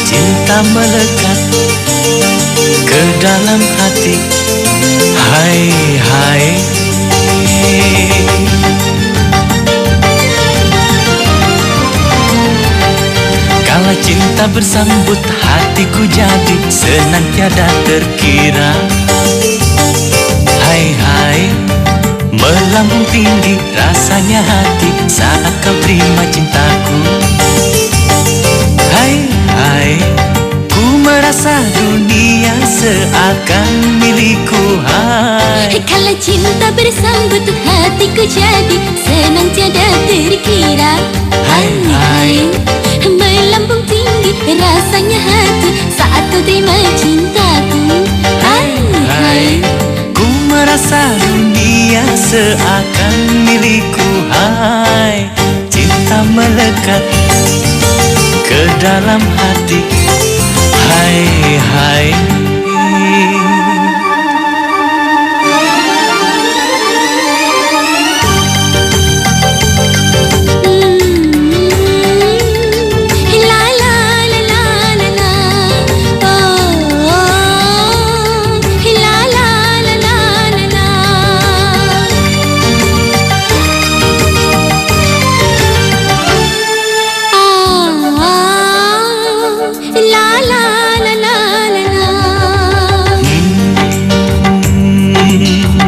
Cinta melekat ke dalam hati. Hai, hai. Kala cinta bersambut, hatiku jadi senang tiada terkira. Hai, hai. Melambung tinggi rasanya hati saat kau terima cintaku. Hai, hai. Ku merasa dunia seakan milikku. Hai. Kala cinta bersambut, hatiku jadi senang tiada terkira. Hai, hai. Melambung tinggi rasanya hati saat kau terima cintaku. Hai, hai. Ku merasa dunia seakan milikku. Hai. Cinta melekat ke dalam hati. Hai, hai.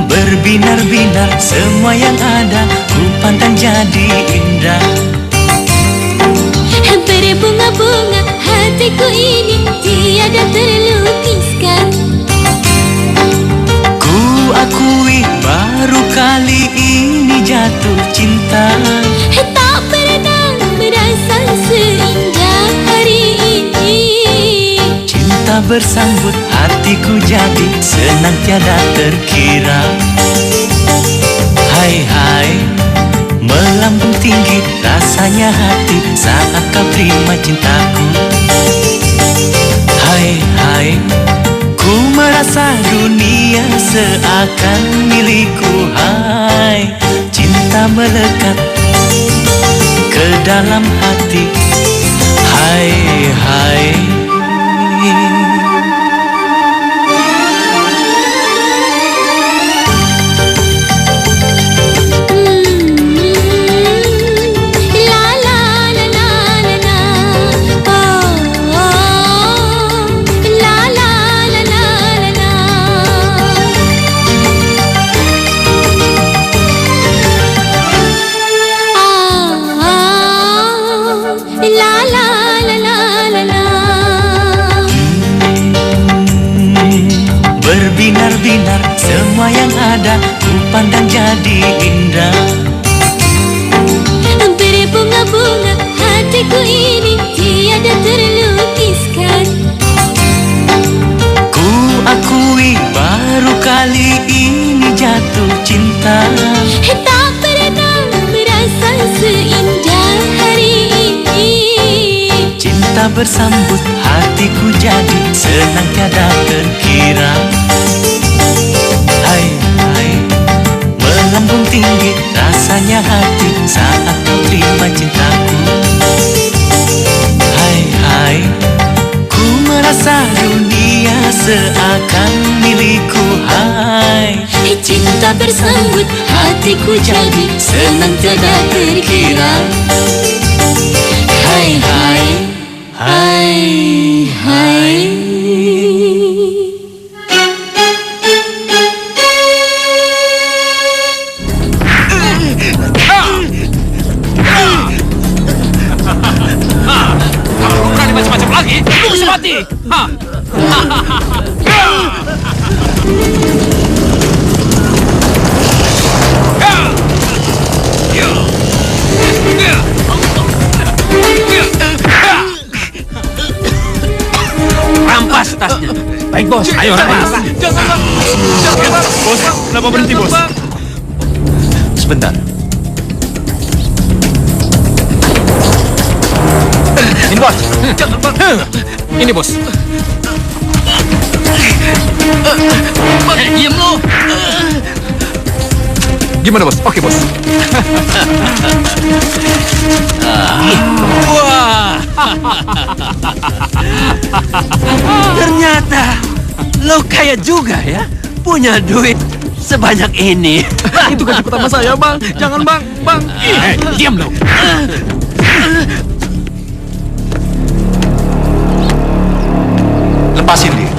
Berbinar-binar semua yang ada, ku pandang jadi indah. Berbunga-bunga hatiku ini tiada terlukiskan. Ku akui baru kali ini jatuh cinta. Tak pernah merasa seindah hari ini. Cinta bersambut, hatiku jadi senang tiada terkira. Hai, hai. Melambung tinggi rasanya hati saat kau terima cintaku. Hai, hai. Ku merasa dunia seakan milikku. Hai. Cinta melekat ke dalam hati. Hai, hai. Berbinar-binar semua yang ada, ku pandang jadi indah. Berbunga-bunga hatiku ini tiada terlukiskan. Ku akui baru kali ini jatuh cinta. Tak pernah merasa seindah hari ini. Cinta bersambut, hatiku jadi senang tiada terkira. Hai, hai. Melambung tinggi rasanya hati saat kau terima cintaku. Hai, hai. Ku merasa dunia seakan milikku. Hai. Cinta bersambut, hatiku jadi senang tiada terkira. Hai, hai. Hai, hai. Kalau lu berani macam-macam lagi, lu bisa mati. Rampas tasnya. Baik bos, ayo rampas. Jangan bang, jangan bang. Bos, kenapa berhenti bos? Sebentar. Ini bos. Jangan bang. Ini bos. Diam lu. Gimana, Bos? Oke, Bos. Wah. Ternyata lo kaya juga ya. Punya duit sebanyak ini. Itu gaji pertama saya, Bang. Jangan, Bang. Bang. Diam lo. Lepasin dia.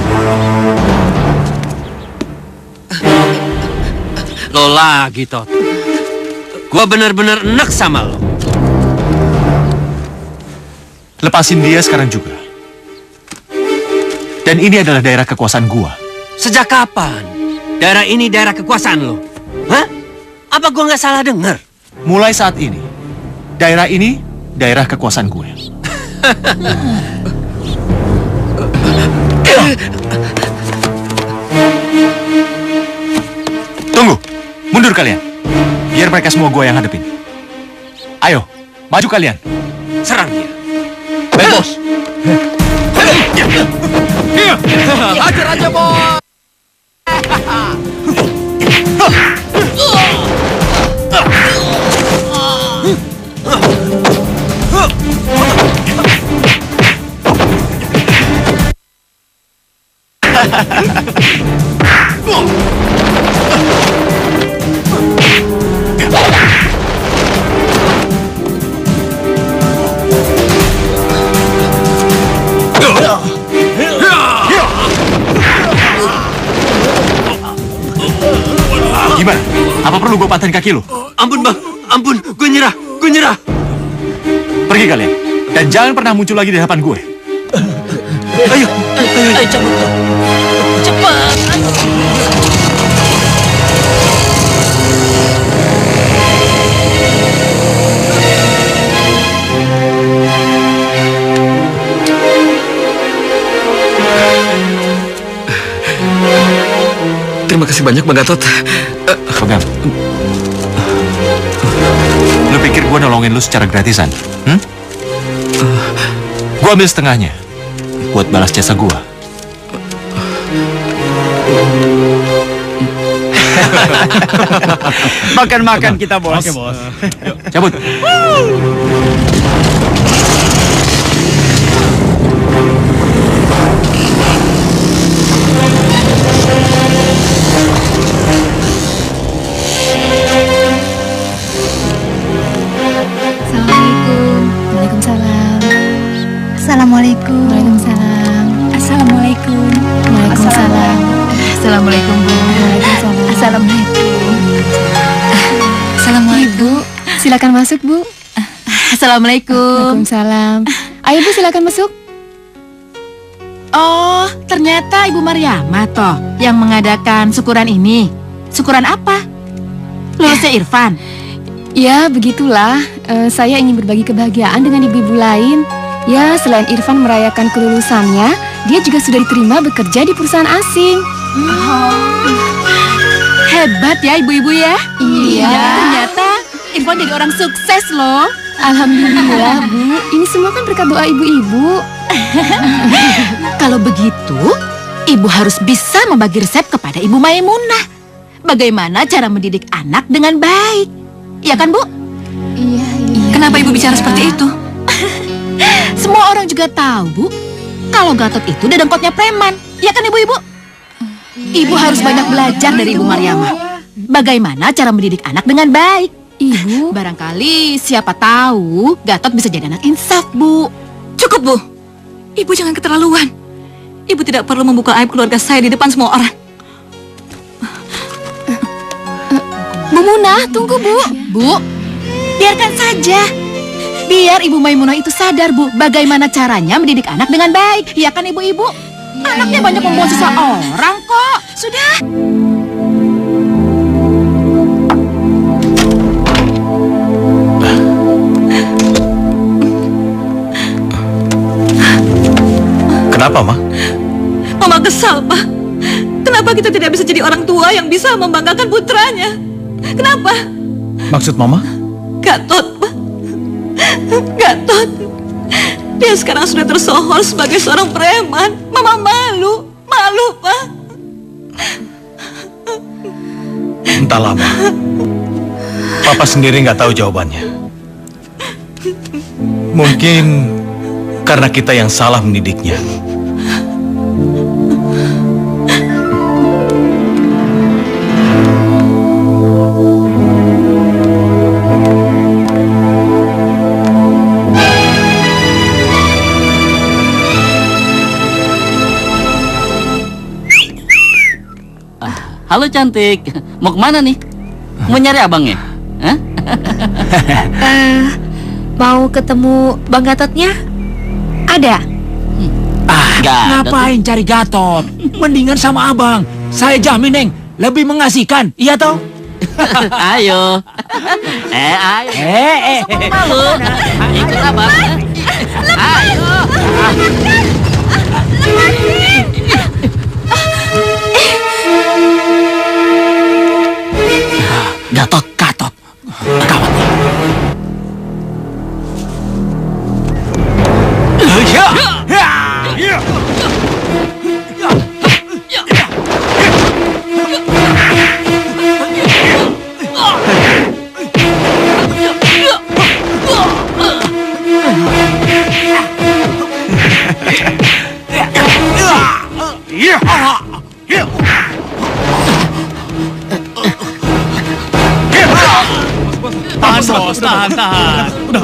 Lo lagi, Tot. Gua bener-bener enak sama lo. Lepasin dia sekarang juga. Dan ini adalah daerah kekuasaan gua. Sejak kapan daerah ini daerah kekuasaan lo? Hah? Apa gua nggak salah dengar? Mulai saat ini, daerah ini daerah kekuasaan gue. Tunggu, mundur kalian. Biar mereka semua gue yang hadepin. Ayo, maju kalian. Serang dia. Baik, Bos. Hajar aja, Bos. Gimana? Apa perlu gue patahin kaki lu? Ampun, Bang. Ampun, gue nyerah. Gue nyerah. Pergi kalian. Dan jangan pernah muncul lagi di hadapan gue. Ayo cabut. Cepat. Terima kasih banyak, Bang Gatot. Pegang. Lu pikir gue nolongin lu secara gratisan? Gue ambil setengahnya buat balas jasa gue. Makan-makan kita, Bos. Oke, Bos. Cabut. Assalamualaikum. Waalaikumsalam. Assalamualaikum. Waalaikumsalam. Assalamualaikum, Bu. Waalaikumsalam. Assalamualaikum. Assalamualaikum. Ibu, silakan masuk, Bu. Assalamualaikum. Waalaikumsalam. Ayo, Bu, silakan masuk. Oh, ternyata Ibu Mariamah toh yang mengadakan syukuran ini. Syukuran apa? Lulusnya Irfan. Ya, begitulah. Saya ingin berbagi kebahagiaan dengan ibu-ibu lain. Ya, selain Irfan merayakan kelulusannya, dia juga sudah diterima bekerja di perusahaan asing. Hebat ya ibu-ibu ya. Iya. Ternyata Irfan jadi orang sukses loh. Alhamdulillah, Bu. Ini semua kan berkat doa ibu-ibu. Kalau begitu, ibu harus bisa membagi resep kepada Ibu Maimunah. Bagaimana cara mendidik anak dengan baik. Iya kan, Bu? Iya. Kenapa ibu bicara seperti itu? Semua orang juga tahu, Bu, kalau Gatot itu dedengkotnya preman. Ya kan, Ibu-ibu? Ibu harus banyak belajar dari Ibu Mariamah. Bagaimana cara mendidik anak dengan baik. Ibu, Barangkali siapa tahu Gatot bisa jadi anak insaf, Bu. Cukup, Bu. Ibu jangan keterlaluan. Ibu tidak perlu membuka aib keluarga saya di depan semua orang. Bu Munah, tunggu, Bu. Bu, biarkan saja. Biar Ibu Maimunah itu sadar, Bu, bagaimana caranya mendidik anak dengan baik. Iya kan, ibu-ibu? Anaknya banyak membawa seseorang kok. Sudah. Kenapa, Ma? Mama kesal, Pak. Kenapa kita tidak bisa jadi orang tua yang bisa membanggakan putranya? Kenapa? Maksud Mama? Gatot, Pak. Gatot. Dia sekarang sudah tersohor sebagai seorang preman. Mama malu. Malu, Pak. Entahlah, Ma. Papa sendiri nggak tahu jawabannya. Mungkin karena kita yang salah mendidiknya. Halo cantik, mau kemana nih? Mau nyari abangnya? Hah? Mau ketemu Bang Gatotnya? Ada? Gatot. Ngapain cari Gatot? Mendingan sama abang. Saya jamin, Neng, lebih mengasihkan. Iya toh? Ayo. Ayo. Malu. Ikut abang. Ayo. Gatot. Gawat nih. Tahan, bos. Tahan. Udah.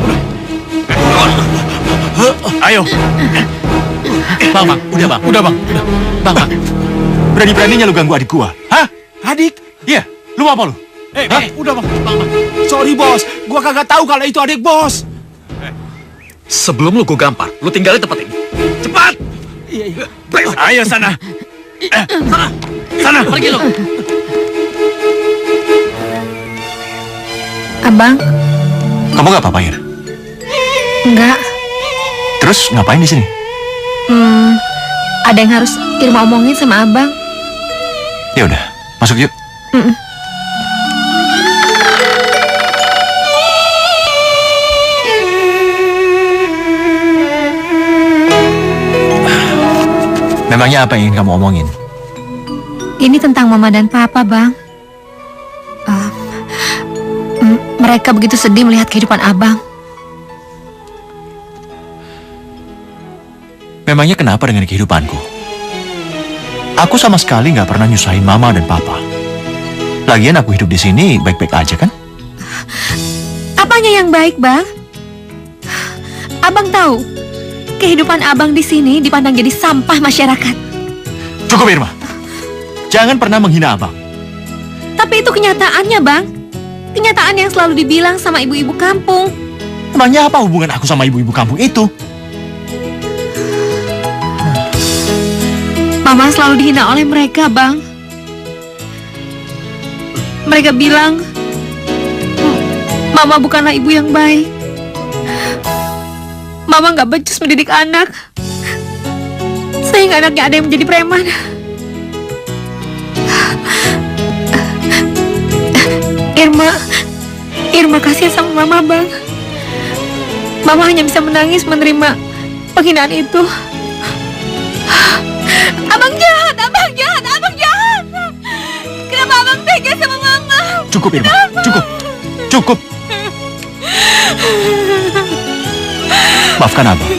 Ayo. Bang, udah bang. Bang. Berani-beraninya lu ganggu adik gua. Hah? Adik? Iya, lu apa lu? Udah bang. Sorry bos, gua kagak tahu kalau itu adik bos. Sebelum lu gue gampar, lu tinggalin tempat ini. Cepat. Iya. Ayo sana. Sana. Pergi lu. Abang? Kamu nggak apa-apa, Ir? Enggak. Terus ngapain di sini? Ada yang harus Irma omongin sama abang. Ya udah, masuk yuk. Memangnya apa yang ingin kamu omongin? Ini tentang Mama dan Papa, Bang. Mereka begitu sedih melihat kehidupan abang. Memangnya kenapa dengan kehidupanku? Aku sama sekali nggak pernah nyusahin Mama dan Papa. Lagian aku hidup di sini baik-baik aja kan? Apanya yang baik, Bang? Abang tahu, kehidupan abang di sini dipandang jadi sampah masyarakat. Cukup, Irma. Jangan pernah menghina abang. Tapi itu kenyataannya, Bang. Kenyataan yang selalu dibilang sama ibu-ibu kampung. Emangnya apa hubungan aku sama ibu-ibu kampung itu? Mama selalu dihina oleh mereka, Bang. Mereka bilang, Mama bukanlah ibu yang baik. Mama nggak becus mendidik anak. Sehingga anaknya ada yang menjadi preman. Irma kasihan sama Mama, Bang. Mama hanya bisa menangis menerima penghinaan itu. Abang jahat. Kenapa abang tega sama Mama? Cukup, Irma. Cukup. Maafkan abang.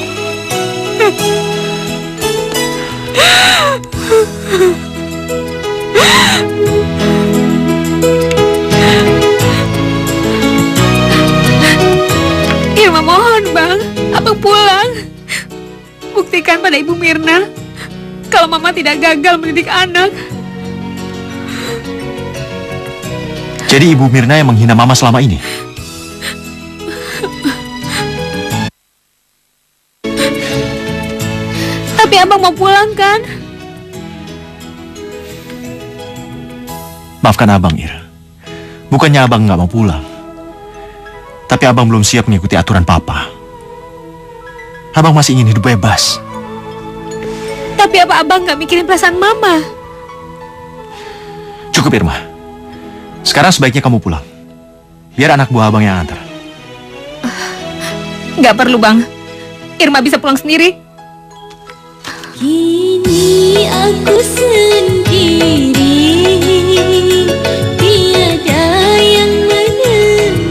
Irma mohon, Bang. Abang pulang. Buktikan pada Ibu Mirna kalau Mama tidak gagal mendidik anak. Jadi Ibu Mirna yang menghina Mama selama ini? Tapi abang mau pulang kan? Maafkan abang, Ir. Bukannya abang nggak mau pulang. Tapi abang belum siap mengikuti aturan papa. Abang masih ingin hidup bebas. Tapi apa abang nggak mikirin perasaan Mama? Cukup, Irma. Sekarang sebaiknya kamu pulang. Biar anak buah abang yang antar. Nggak perlu, Bang. Irma bisa pulang sendiri. Kini aku sendiri, tiada yang menemani.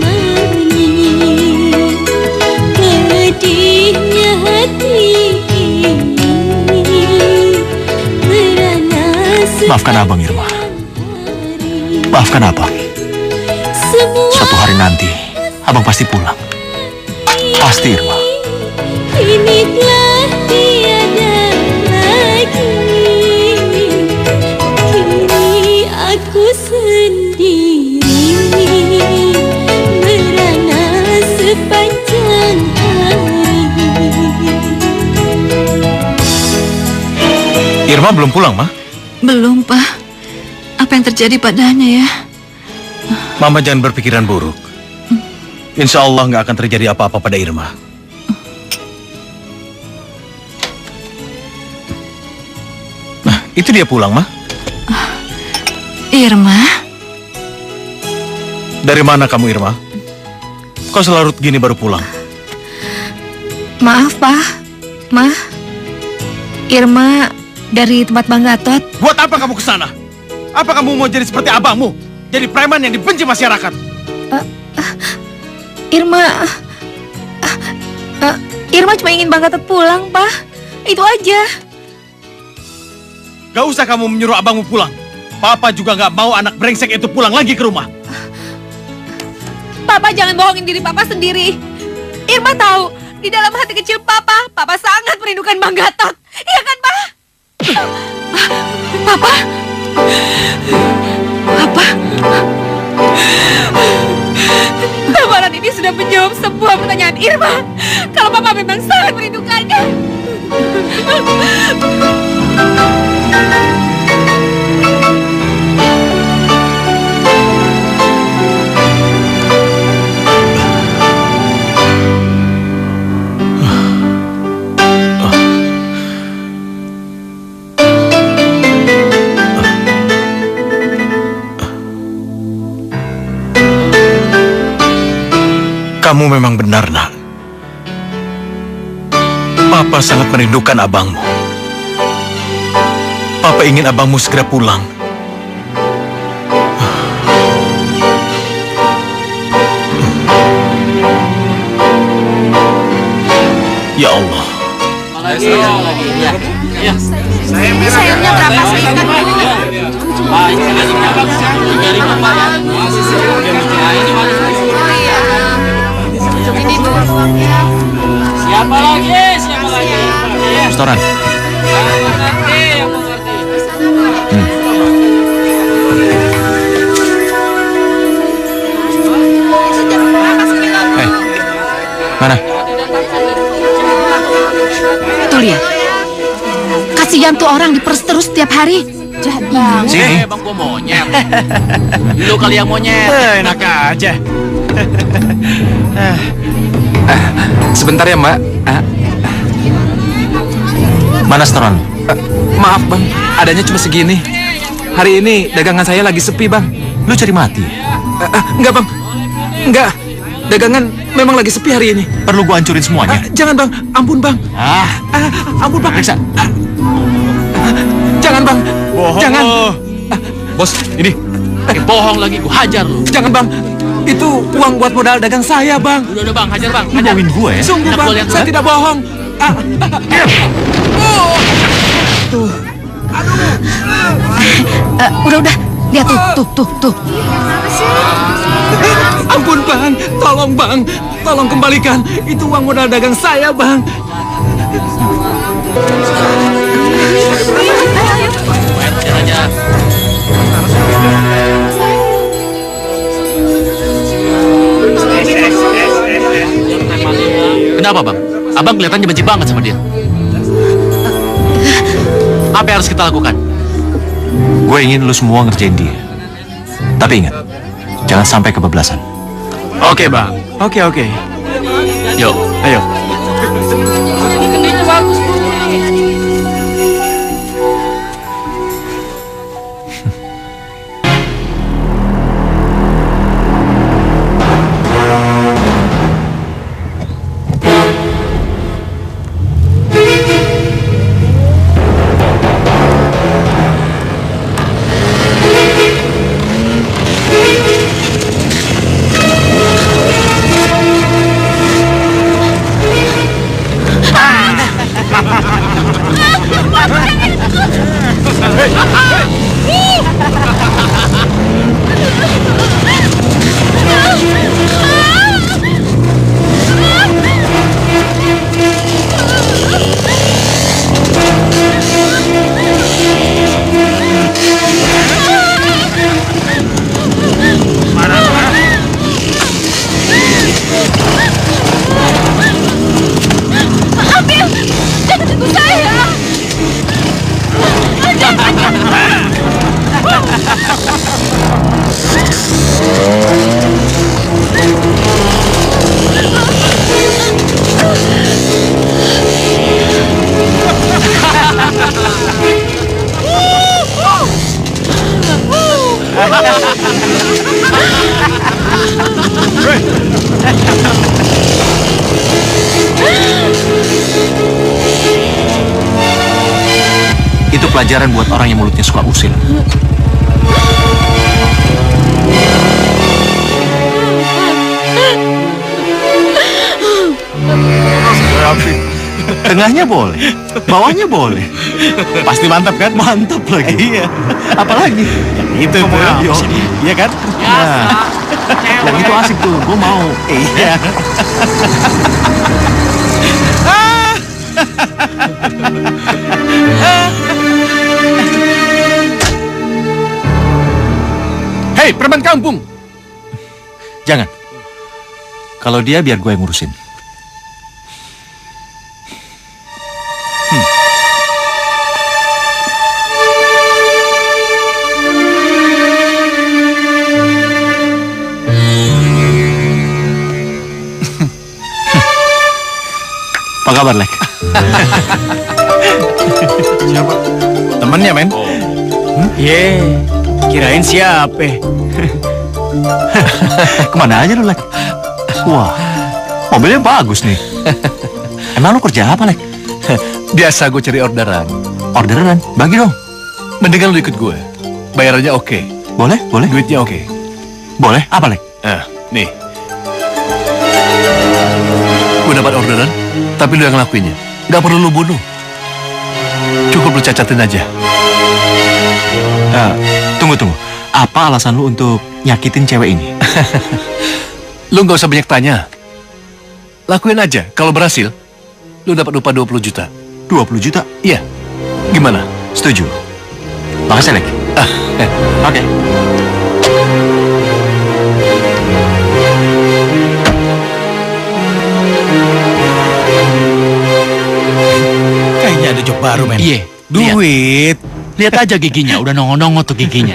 Maafkan abang, Irma. Maafkan abang. Suatu hari nanti, abang pasti pulang. Pasti, Irma. Kini telah tiada lagi. Kini aku sendiri merana sepanjang hari. Irma belum pulang, Ma? Belum, Pak. Apa yang terjadi padanya ya? Mama jangan berpikiran buruk. Insya Allah nggak akan terjadi apa-apa pada Irma. Nah, itu dia pulang, Ma. Irma? Dari mana kamu, Irma? Kok selarut gini baru pulang? Maaf, Pak. Ma. Irma dari tempat Bang Gatot. Buat apa kamu ke sana? Apa kamu mau jadi seperti abangmu? Jadi preman yang dibenci masyarakat? Irma cuma ingin Bang Gatot pulang, Pak. Itu aja. Gak usah kamu menyuruh abangmu pulang. Papa juga gak mau anak brengsek itu pulang lagi ke rumah. Papa jangan bohongin diri Papa sendiri. Irma tahu, di dalam hati kecil Papa sangat merindukan Bang Gatot. Iya kan, Pak? Papa? Tawaran ini sudah menjawab semua pertanyaan Irma. Kalau Papa memang sangat merindukannya. Kamu memang benar, Nak. Papa sangat merindukan abangmu. Papa ingin abangmu segera pulang. Ya Allah. Lagi. Ya. Ya. Sayurnya berapa sih, Bu? Pak, ini berapa? 3.000, Pak ya. Nah, ini manis. Ini, Bu. Siapa lagi? Siapa lagi? Restoran. Yang mengerti, yang mengerti. Mana? Tuh lihat. Kasihan tuh orang diperes terus setiap hari. Jahat banget. Sini. Bang, gua monyet. Lu kali yang monyet. Enak aja. Sebentar ya, Mbak. Mana restoran? Maaf, Bang. Adanya cuma segini. Hari ini dagangan saya lagi sepi, Bang. Lu cari mati? Enggak, Bang. Enggak. Dagangan memang lagi sepi hari ini. Perlu gua hancurin semuanya? Jangan, Bang. Ampun, Bang. Ampun, Bang. Periksa. Jangan, Bang. Bohong. Jangan. Bos, ini. Bohong lagi, gua hajar lu. Jangan, Bang. Itu uang buat modal dagang saya, Bang. Udah, Bang, hajar, Bang. Lu Hajar. bawain gue ya? Sungguh, Enak Bang. gua lihat, Saya Bang. tidak bohong. Udah. Lihat tuh. Ampun, Bang. Tolong, Bang. Tolong kembalikan. Itu uang modal dagang saya, Bang. Hajar aja. Kenapa, Bang? Abang kelihatannya benci banget sama dia. Apa yang harus kita lakukan? Gue ingin lu semua ngerjain dia. Tapi ingat, jangan sampai kebablasan. Oke, Bang. Oke. Yuk. Ayo. Itu pelajaran buat orang yang mulutnya suka usil. Tengahnya boleh, bawahnya boleh. Pasti mantap kan? Mantap lagi. Iya. Apalagi? Itu tuh. Iya kan? Nah, yang itu asik tuh. Gue mau. Iya. Hei, preman kampung. Jangan. Kalau dia biar gue yang ngurusin. Apa kabar, Lek? Siapa? Temennya, men? Kirain siapa? Kemana aja lu, Lek? Wah, mobilnya bagus nih. Emang lu kerja apa, Lek? Biasa gue cari orderan. Orderan? Bagi dong. Mendingan lu ikut gue. Bayarannya oke. Boleh? Boleh? Duitnya oke. Boleh? Apa, Lek? Nih. Gue dapat orderan, tapi lu yang ngelakuinnya. Gak perlu lu bunuh. Cukup lu cacatin aja. Tunggu. Apa alasan lu untuk nyakitin cewek ini? Lu gak usah banyak tanya. Lakuin aja. Kalau berhasil, lu dapat upah 20 juta. 20 juta? Iya. Gimana? Setuju. Makasih, Lek. Oke. Kayaknya ada job baru, men. Iya. Duit. Lihat aja giginya, udah nongol-nongol tuh giginya.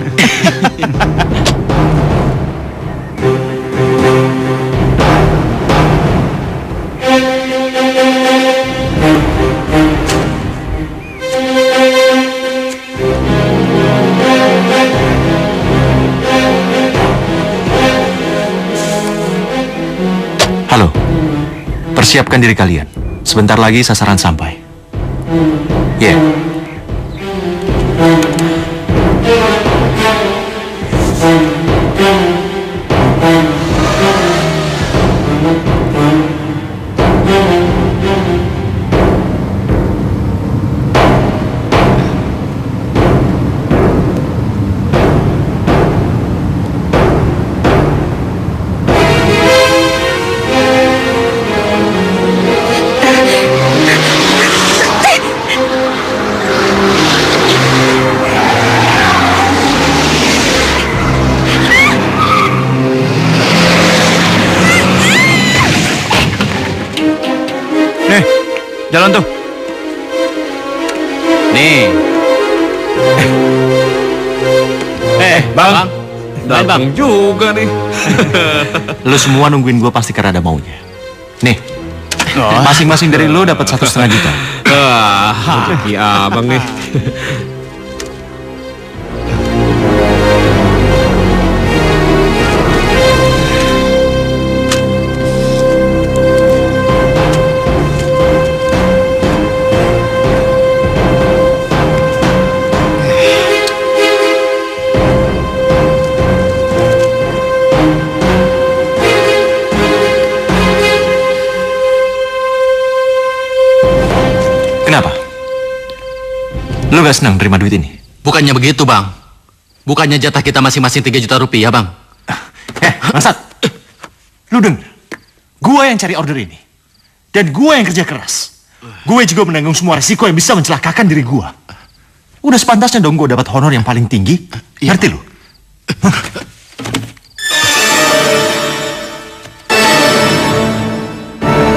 Halo. Persiapkan diri kalian. Sebentar lagi sasaran sampai. Yeah. Jalan tuh. Nih. Bang. Datang juga nih. Lu semua nungguin gue pasti karena ada maunya. Nih. Masing-masing dari lu dapat 1,5 juta. Rezeki abang nih. Kenapa? Lu gak senang terima duit ini? Bukannya begitu, Bang. Bukannya jatah kita masing-masing 3 juta rupiah, Bang. Bangsat. Lu denger. Gua yang cari order ini. Dan gua yang kerja keras. Gue juga menanggung semua resiko yang bisa mencelakakan diri gua. Udah sepantasnya dong gua dapat honor yang paling tinggi. Ngerti lu?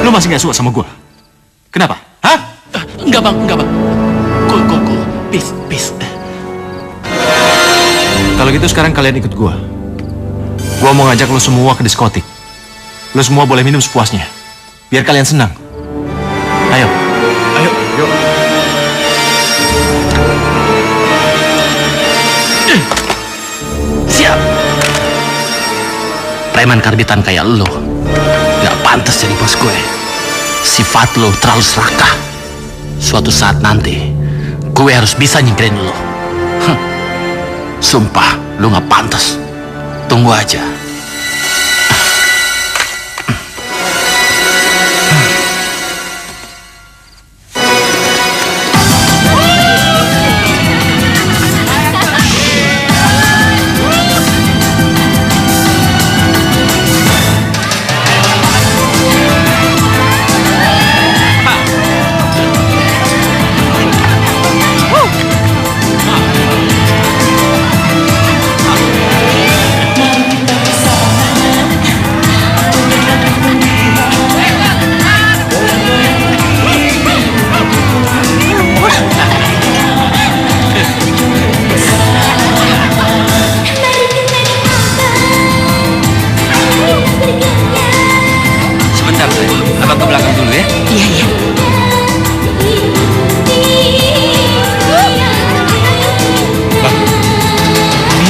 Lu masih gak suka sama gua? Kenapa? Hah? Enggak, Bang. Cool. Peace. Kalau gitu sekarang kalian ikut gua. Gua mau ngajak lu semua ke diskotik. Lu semua boleh minum sepuasnya. Biar kalian senang. Ayo. Yuk. Siap. Preman karbitan kayak lo gak pantas jadi bos gue. Sifat lo terlalu serakah. Suatu saat nanti gue harus bisa nyingkirin lo. Sumpah, lo gak pantas. Tunggu aja.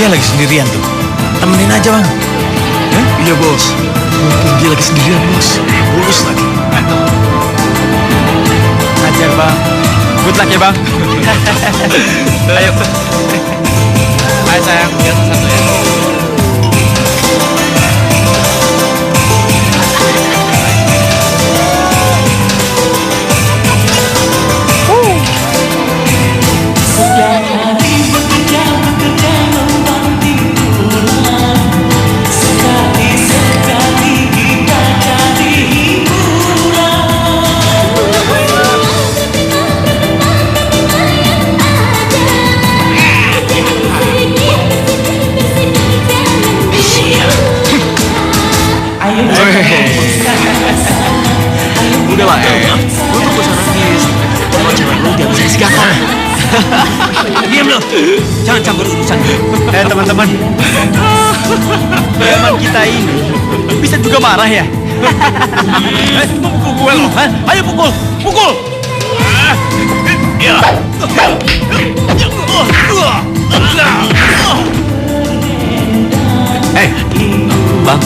Dia lagi sendirian tuh. Temenin aja, Bang. Iya, Bos. Mungkin dia lagi sendirian, Bos. Bolos lagi. Ajar, Bang. Good luck ya, Bang. Ayo. Ayo, sayang. Biar satu ya. Udah lah, lu tuh gak usah nangis. Kalau cewek lu dia bisa disegakan. Diam lo. Jangan campur urusan. Teman-teman. Preman kita ini bisa juga marah ya? Pukul gue lo. Ayo pukul. Pukul. Bang,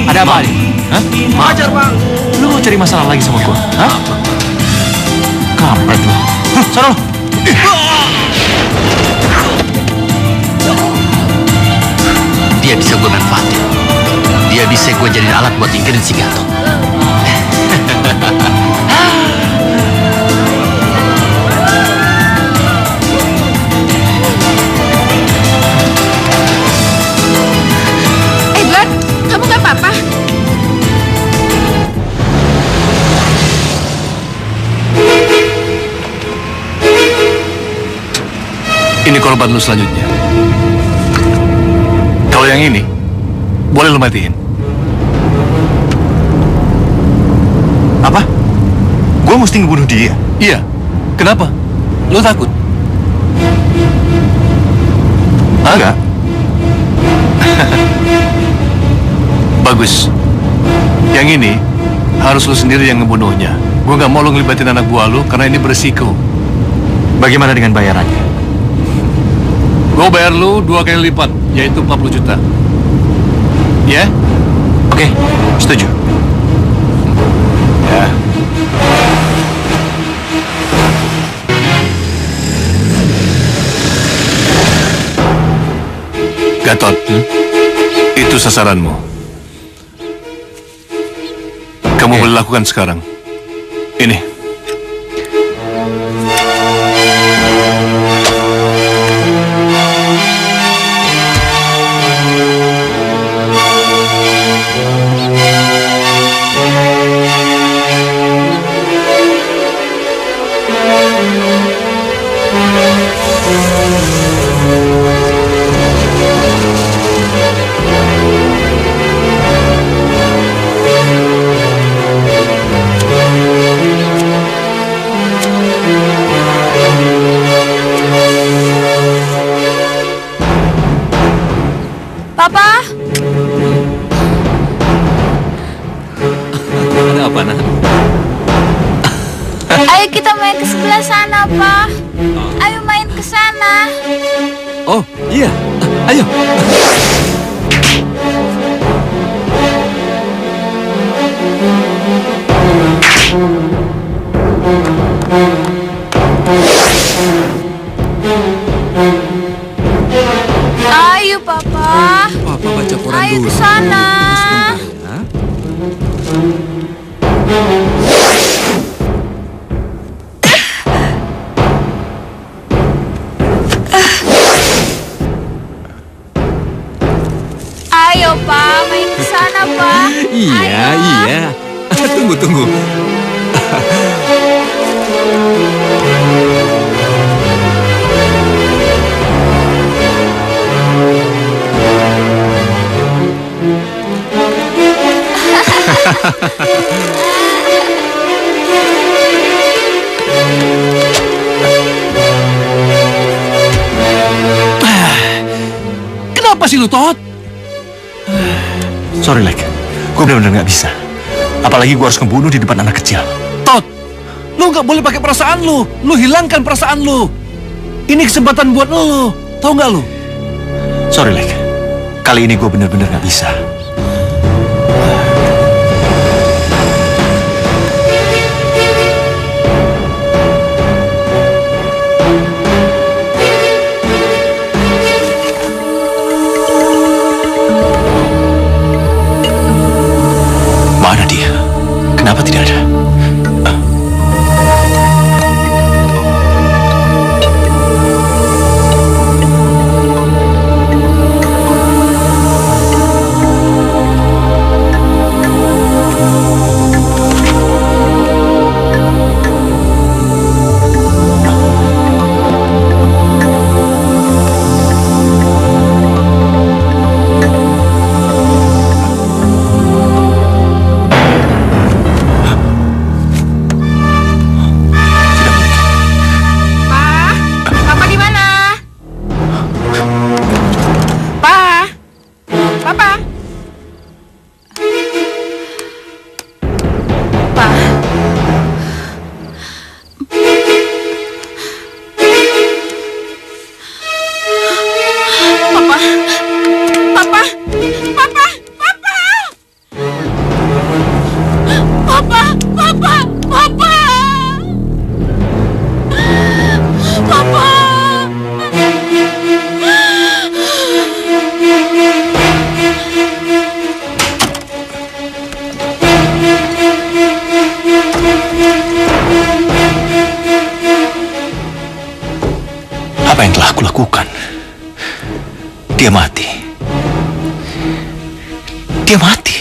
ada apa nih? Hah? Ajar, Bang. Lu mau cari masalah lagi sama gua? Hah? Kampret lu. Sana lu. Dia bisa gue manfaatin. Dia bisa gue jadiin alat buat nyingkirin si Gatot. Edward, kamu gak apa-apa? Ini korban lu selanjutnya. Kalau yang ini, boleh lu matiin. Apa? Gua mesti ngebunuh dia? Iya. Kenapa? Lu takut? Enggak. Bagus. Yang ini harus lu sendiri yang ngebunuhnya. Gua nggak mau lu ngelibatin anak buah lu karena ini beresiko. Bagaimana dengan bayarannya? Gua bayar lu 2 kali lipat, yaitu 40 juta. Ya? Oke, setuju. Ya. Gatot, itu sasaranmu. Kamu boleh lakukan sekarang. Ini. Papa, Ada apa, Nak? ayo kita main ke sebelah sana, Pak. Ayo main ke sana. Oh, iya. Ayo. Ayo, Papa. Papa baca koran Ayo dulu. ke sana. Ya. Ayo, Pak, main ke sana, Pak. Iya, iya. Tunggu. Kenapa sih lu, Tot? Sorry, Lek. Gue benar-benar nggak bisa. Apalagi gue harus ngebunuh di depan anak kecil. Tot, lu nggak boleh pakai perasaan lu. Lu hilangkan perasaan lu. Ini kesempatan buat lu. Tahu nggak lu? Sorry, Lek. Kali ini gue benar-benar nggak bisa. Mana dia? Kenapa tidak ada? Papa di mana? Pa? Papa? Pa? Papa? Papa? Papa? Papa? Papa? Papa? Papa? Papa! Apa yang telah aku lakukan? Dia mati. Dia mati.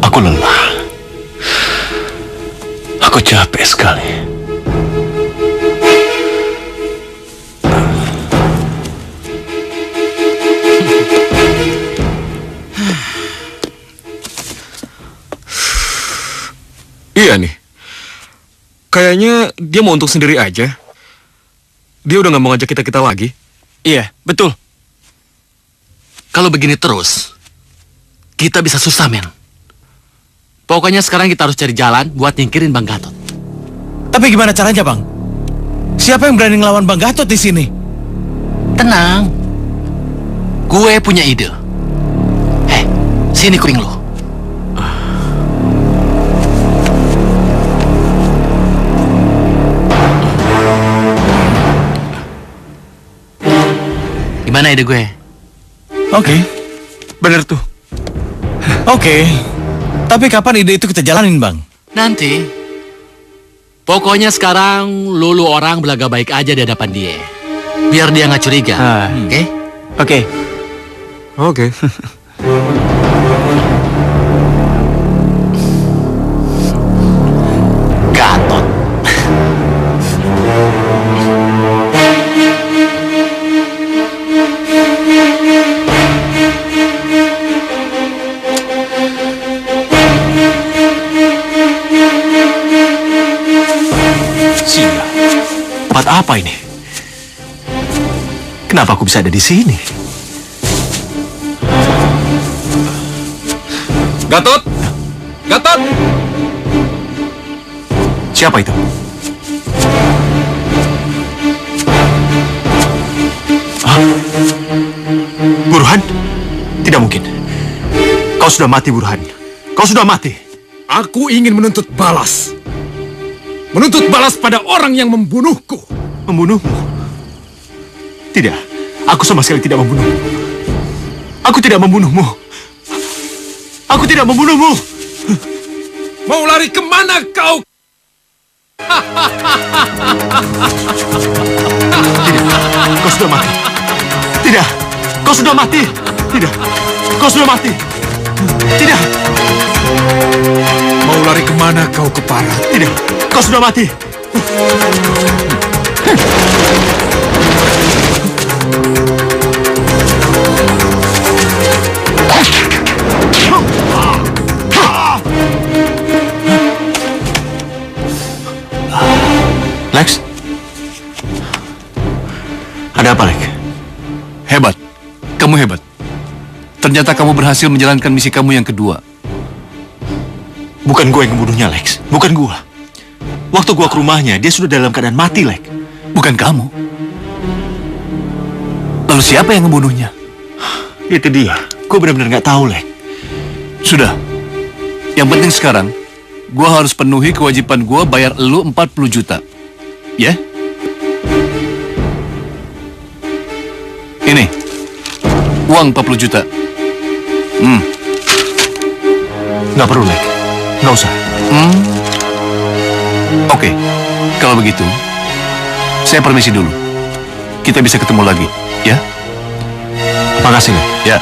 Aku lelah. Aku capek sekali. Iya nih. Kayaknya dia mau untung sendiri aja. Dia udah nggak mau ngajak kita lagi. Iya, betul. Kalau begini terus, kita bisa susah, men. Pokoknya sekarang kita harus cari jalan buat nyingkirin Bang Gatot. Tapi gimana caranya, Bang? Siapa yang berani ngelawan Bang Gatot di sini? Tenang. Gue punya ide. Sini kuring lo. Gimana ide gue? Oke. Bener tuh. Oke. Tapi kapan ide itu kita jalanin, Bang? Nanti. Pokoknya sekarang lulu orang belaga baik aja di hadapan dia. Biar dia nggak curiga. Oke? Oke. Oke. Gatot. Sial. Tempat apa ini? Kenapa aku bisa ada di sini? Gatot! Gatot! Siapa itu? Burhan? Tidak mungkin. Kau sudah mati, Burhan. Kau sudah mati. Aku ingin menuntut balas. Menuntut balas pada orang yang membunuhku. Membunuhmu? Tidak. Aku sama sekali tidak membunuhmu. Aku tidak membunuhmu. Aku tidak membunuhmu. Mau lari kemana kau? Tidak. Kau sudah mati. Tidak. Kau sudah mati. Tidak. Kau sudah mati. Tidak. Mau lari kemana kau kepala? Tidak. Kau sudah mati. Lex? Ada apa, Lex? Hebat. Kamu hebat. Ternyata kamu berhasil menjalankan misi kamu yang kedua. Bukan gua yang membunuhnya, Lex. Bukan gua. Waktu gua ke rumahnya, dia sudah dalam keadaan mati, Lex. Bukan kamu. Lalu siapa yang membunuhnya? Itu dia. Gua benar-benar nggak tahu, Lex. Sudah. Yang penting sekarang, gua harus penuhi kewajiban gua bayar elu 40 juta. Ya? Ini. Uang 40 juta. Nggak perlu, Lex. Nggak usah. Oke. Kalau begitu, saya permisi dulu. Kita bisa ketemu lagi, ya? Makasih, Lex. Ya.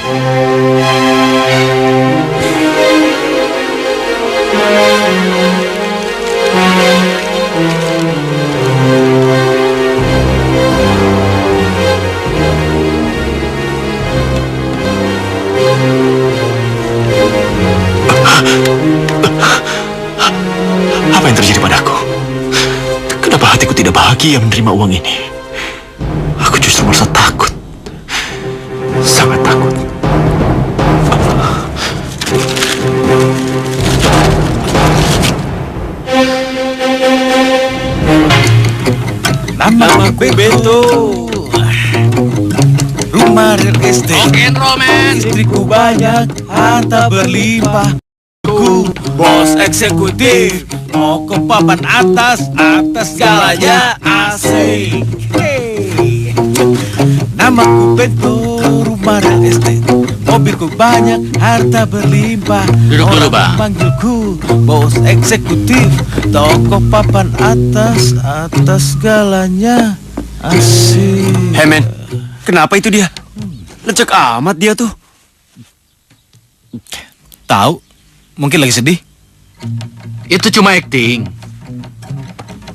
Apa yang terjadi padaku? Kenapa hatiku tidak bahagia menerima uang ini? Aku justru merasa takut. Sangat takut. Nama Beto. Rumah real estate. Oke, Roman. Istriku banyak, harta berlimpah. Ku bos eksekutif, mau ke papan atas, atas segalanya asik. Hey. Namaku Beto, rumah real estate. Mobilku banyak, harta berlimpah. Duduk dulu, Orang Bang. panggilku bos eksekutif, toko papan atas, atas segalanya asik. Hey men, kenapa itu dia? Lecek amat dia tuh. Tahu? Mungkin lagi sedih. Itu cuma acting.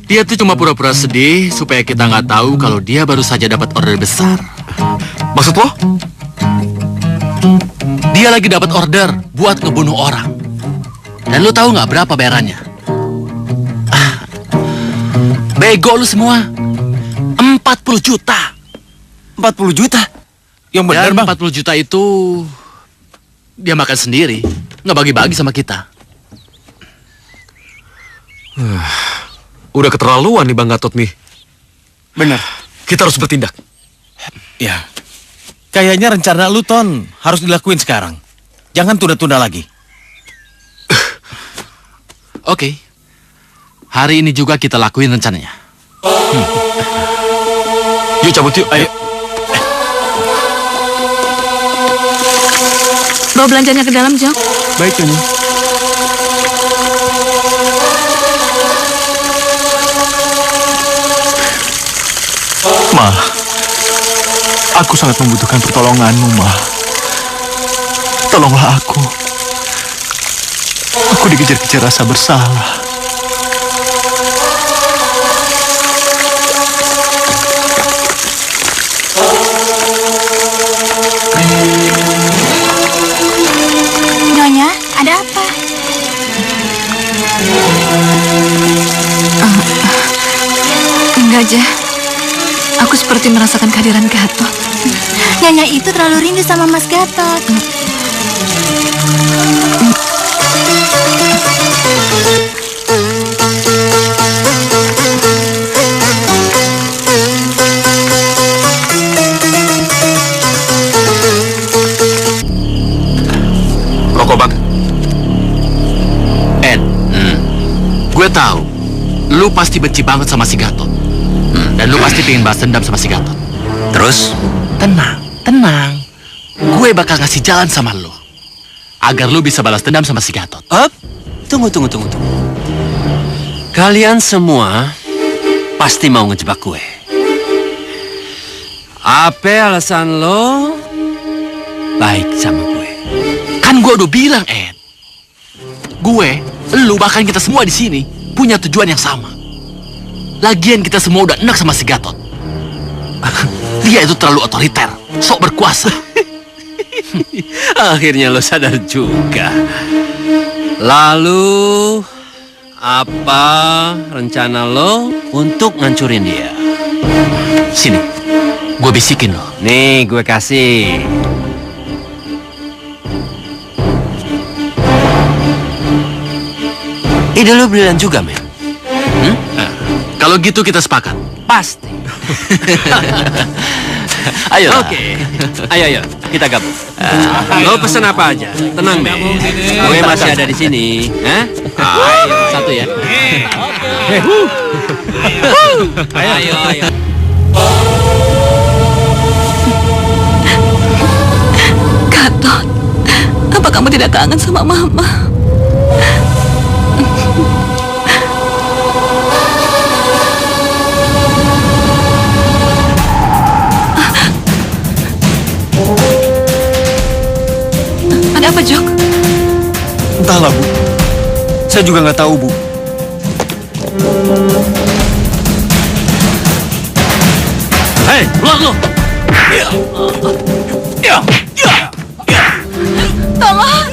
Dia tuh cuma pura-pura sedih supaya kita nggak tahu kalau dia baru saja dapat order besar. Maksud lo? Dia lagi dapat order buat ngebunuh orang. Dan lu tahu nggak berapa bayarannya? Bego lu semua. 40 juta. 40 juta? Yang benar, Dan Bang. 40 juta itu dia makan sendiri, nggak bagi-bagi sama kita. Udah keterlaluan nih Bang Gatot nih. Bener. Kita harus bertindak. Ya. Kayaknya rencana lu, Ton, harus dilakuin sekarang. Jangan tunda-tunda lagi. Oke. Hari ini juga kita lakuin rencananya. Yuk cabut yuk. Ayo. Bawa belanjanya ke dalam, Jok. Baik, Nyonya. Ma, aku sangat membutuhkan pertolonganmu, Ma. Tolonglah aku. Aku dikejar-kejar rasa bersalah. Nyonya, ada apa? Enggak, Ja. Aku seperti merasakan kehadiran Gatot. Nyonya itu terlalu rindu sama Mas Gatot. lu pasti benci banget sama si Gatot. Dan lu pasti pengen balas dendam sama si Gatot. Terus? Tenang. Gue bakal ngasih jalan sama lu. Agar lu bisa balas dendam sama si Gatot. Tunggu. Kalian semua pasti mau ngejebak gue. Apa alasan lo baik sama gue? Kan gue udah bilang, Ed. Gue, lu, bahkan kita semua di sini punya tujuan yang sama. Lagian kita semua udah enak sama si Gatot. Dia itu terlalu otoriter, sok berkuasa. Akhirnya lo sadar juga. Lalu, apa rencana lo untuk ngancurin dia? Sini, gue bisikin lo. Nih, gue kasih. Ide lo brilian juga, men. Kalau gitu kita sepakat. Pasti. Ayo. Oke. Ayo, kita gabung. Lo pesen apa aja? Tenang, men. Gue masih ada di sini. Ayo, satu ya. Ayo. Gatot, apa kamu tidak kangen sama Mama? Ada apa, Jok? Entahlah, Bu. Saya juga nggak tahu, Bu. Hei, keluar lo! Tolong!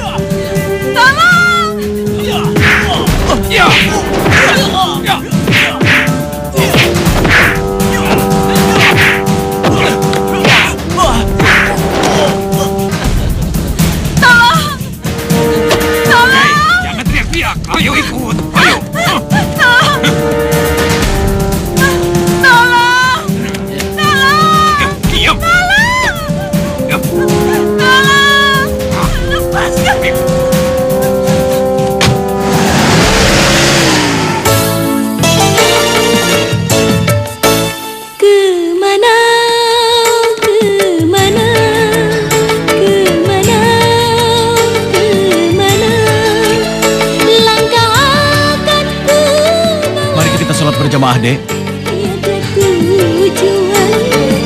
Jangan teriak-teriak. Ayo ikut. Ayo. Diam. Berjamaah, Dek.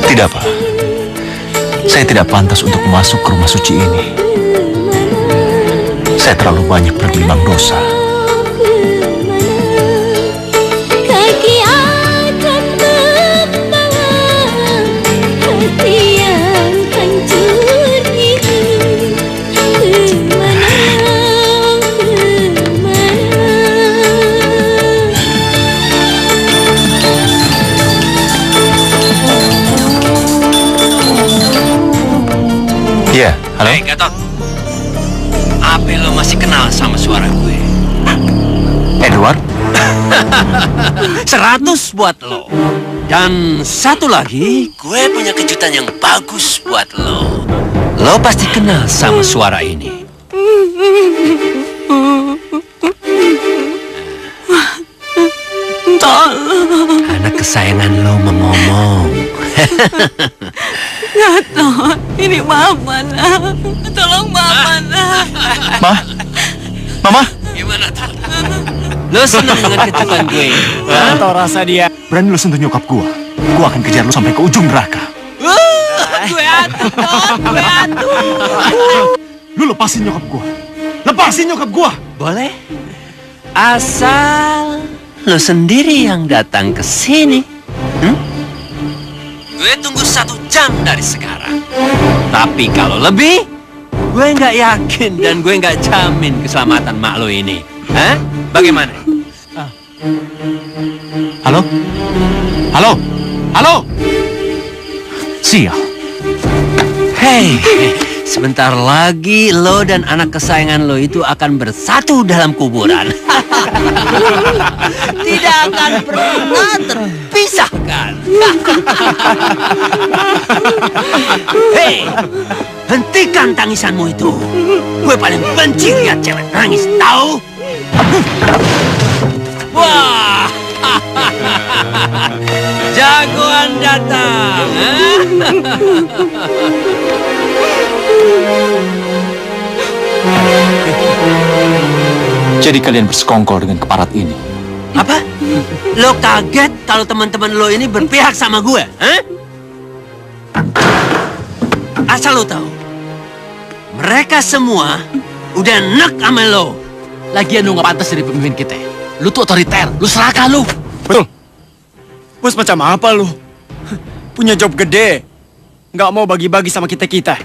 Tidak, Pak. Saya tidak pantas untuk masuk ke rumah suci ini. Saya terlalu banyak bergelimang dosa. Kaki akan membawa hati yang hancur ini kemana. Iya, halo? Hei, Gatot. Apa lo masih kenal sama suara gue? Edward? 100 buat lo. Dan satu lagi, gue punya kejutan yang bagus buat lo. Lo pasti kenal sama suara ini. Tolong. Anak kesayangan lo mengomong. Gatot, ini Mama, nak. Tolong Mama, nak. Mama? Gimana tuh? Lo seneng dengan kejutan gue? Tahu rasa dia. Berani lo sentuh nyokap gua akan kejar lo sampai ke ujung neraka. Gue atuh, Tot. Gue atuh. Lu lepasin nyokap gua. Lepasin nyokap gua. Boleh? Asal lo sendiri yang datang ke sini. Gue tunggu 1 jam dari sekarang. Tapi kalau lebih, gue nggak yakin dan gue nggak jamin keselamatan mak lo ini. Bagaimana? Halo? Halo? Halo? Sial. Hei, sebentar lagi lo dan anak kesayangan lo itu akan bersatu dalam kuburan. Tidak akan pernah terpisahkan. Hei, hentikan tangisanmu itu. Gue paling benci lihat cewek nangis, tahu? Wah, Jagoan datang. Jadi kalian bersekongkol dengan keparat ini? Apa? Lo kaget kalau teman-teman lo ini berpihak sama gue? Hah? Asal lo tahu, mereka semua udah nek sama lo. Lagian lu gak pantas jadi pemimpin kita. Lu tuh otoriter, lu serakah lu. Betul. Bos macam apa lu? Punya job gede, nggak mau bagi-bagi sama kita-kita.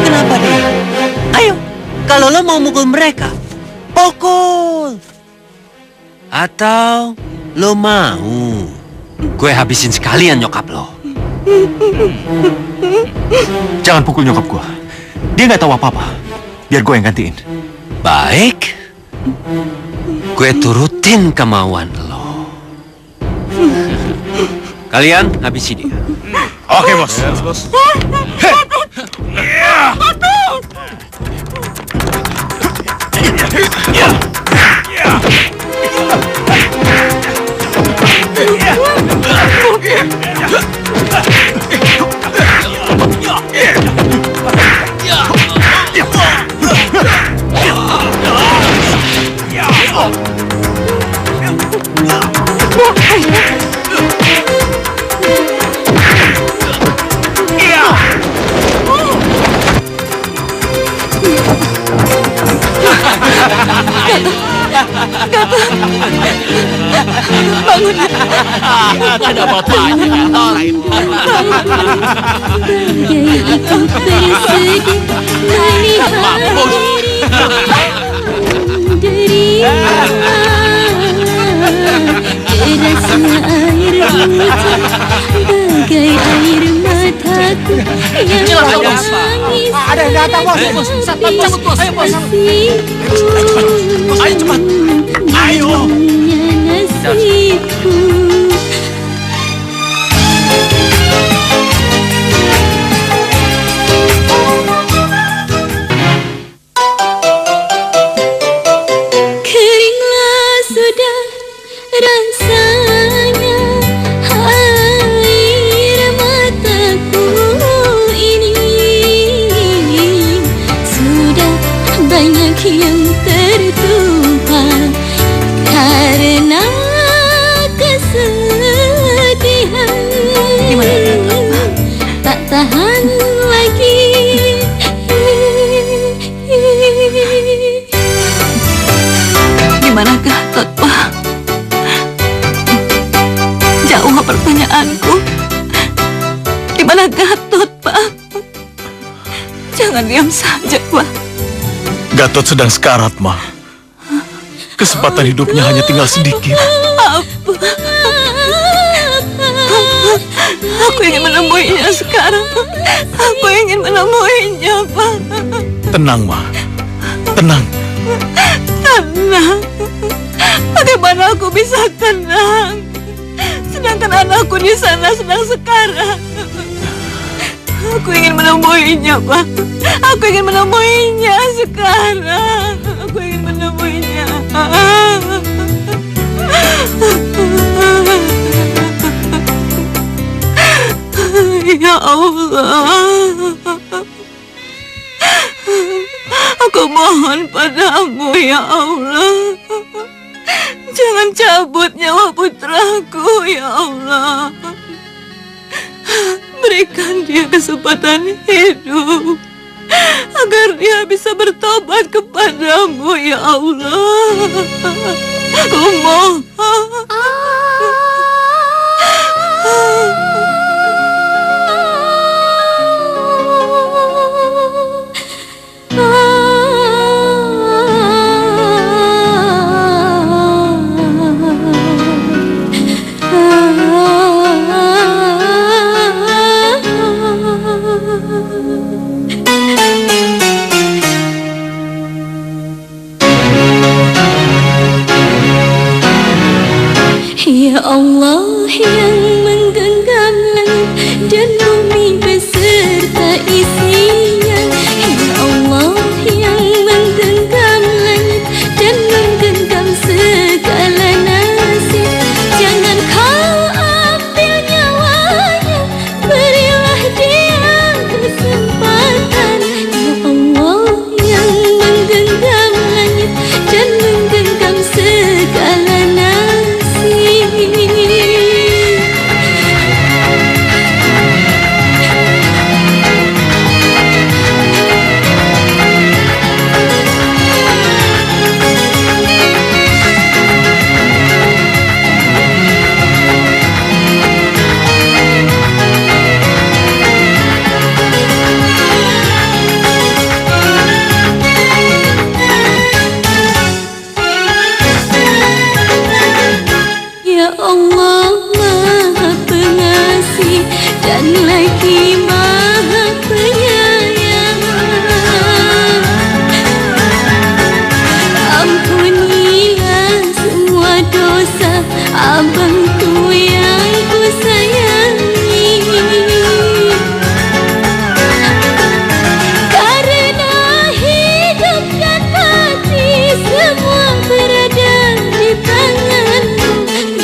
Kenapa dia? Ayo, kalau lo mau mukul mereka, pukul. Atau lo mau gue habisin sekalian nyokap lo? Jangan pukul nyokap gua. Dia nggak tahu apa-apa. Biar gue yang gantiin. Baik, gue turutin kemauan lo. Kalian habisi dia. Oke, bos. Yes, bos. Bangun. Gak ada apa-apanya. Bagai ikut bersedih melihat derita. Derasnya air hujan bagai air mataku yang menangis. Ada yang datang, bos. Cabut, bos. Ayo, bos. Ayo, cepat. Ayo. Nasibku. Keringlah sudah rasanya air mataku ini. Sudah banyak yang tertumpah karena kesedihan. Tak tahan lagi. Gimana Gatot, Pak? Jawab pertanyaanku. Gimana Gatot, Pak? Jangan diam saja, Pak. Gatot sedang sekarat, Ma. Kesempatan hidupnya hanya tinggal sedikit. Apa? Aku ingin menemuinya sekarang. Aku ingin menemuinya, Pak. Tenang, Ma. Tenang. Tenang? Bagaimana aku bisa tenang? Sedangkan anakku di sana sedang sekarat. Aku ingin menemuinya, Pak. Aku ingin menemuinya sekarang. Aku ingin menemuinya. Ya Allah, aku mohon padamu ya Allah, jangan cabut nyawa putraku ya Allah. Berikan dia kesempatan hidup agar dia bisa bertobat kepadamu ya Allah. Aku mohon. Ya Allah yang menggenggam langit dan bumi beserta isinya. Ya Allah yang Allah Maha Pengasih dan lagi Maha Penyayang. Ampunilah semua dosa abangku yang ku sayangi, karena hidup dan mati semua berada di tangan-Mu.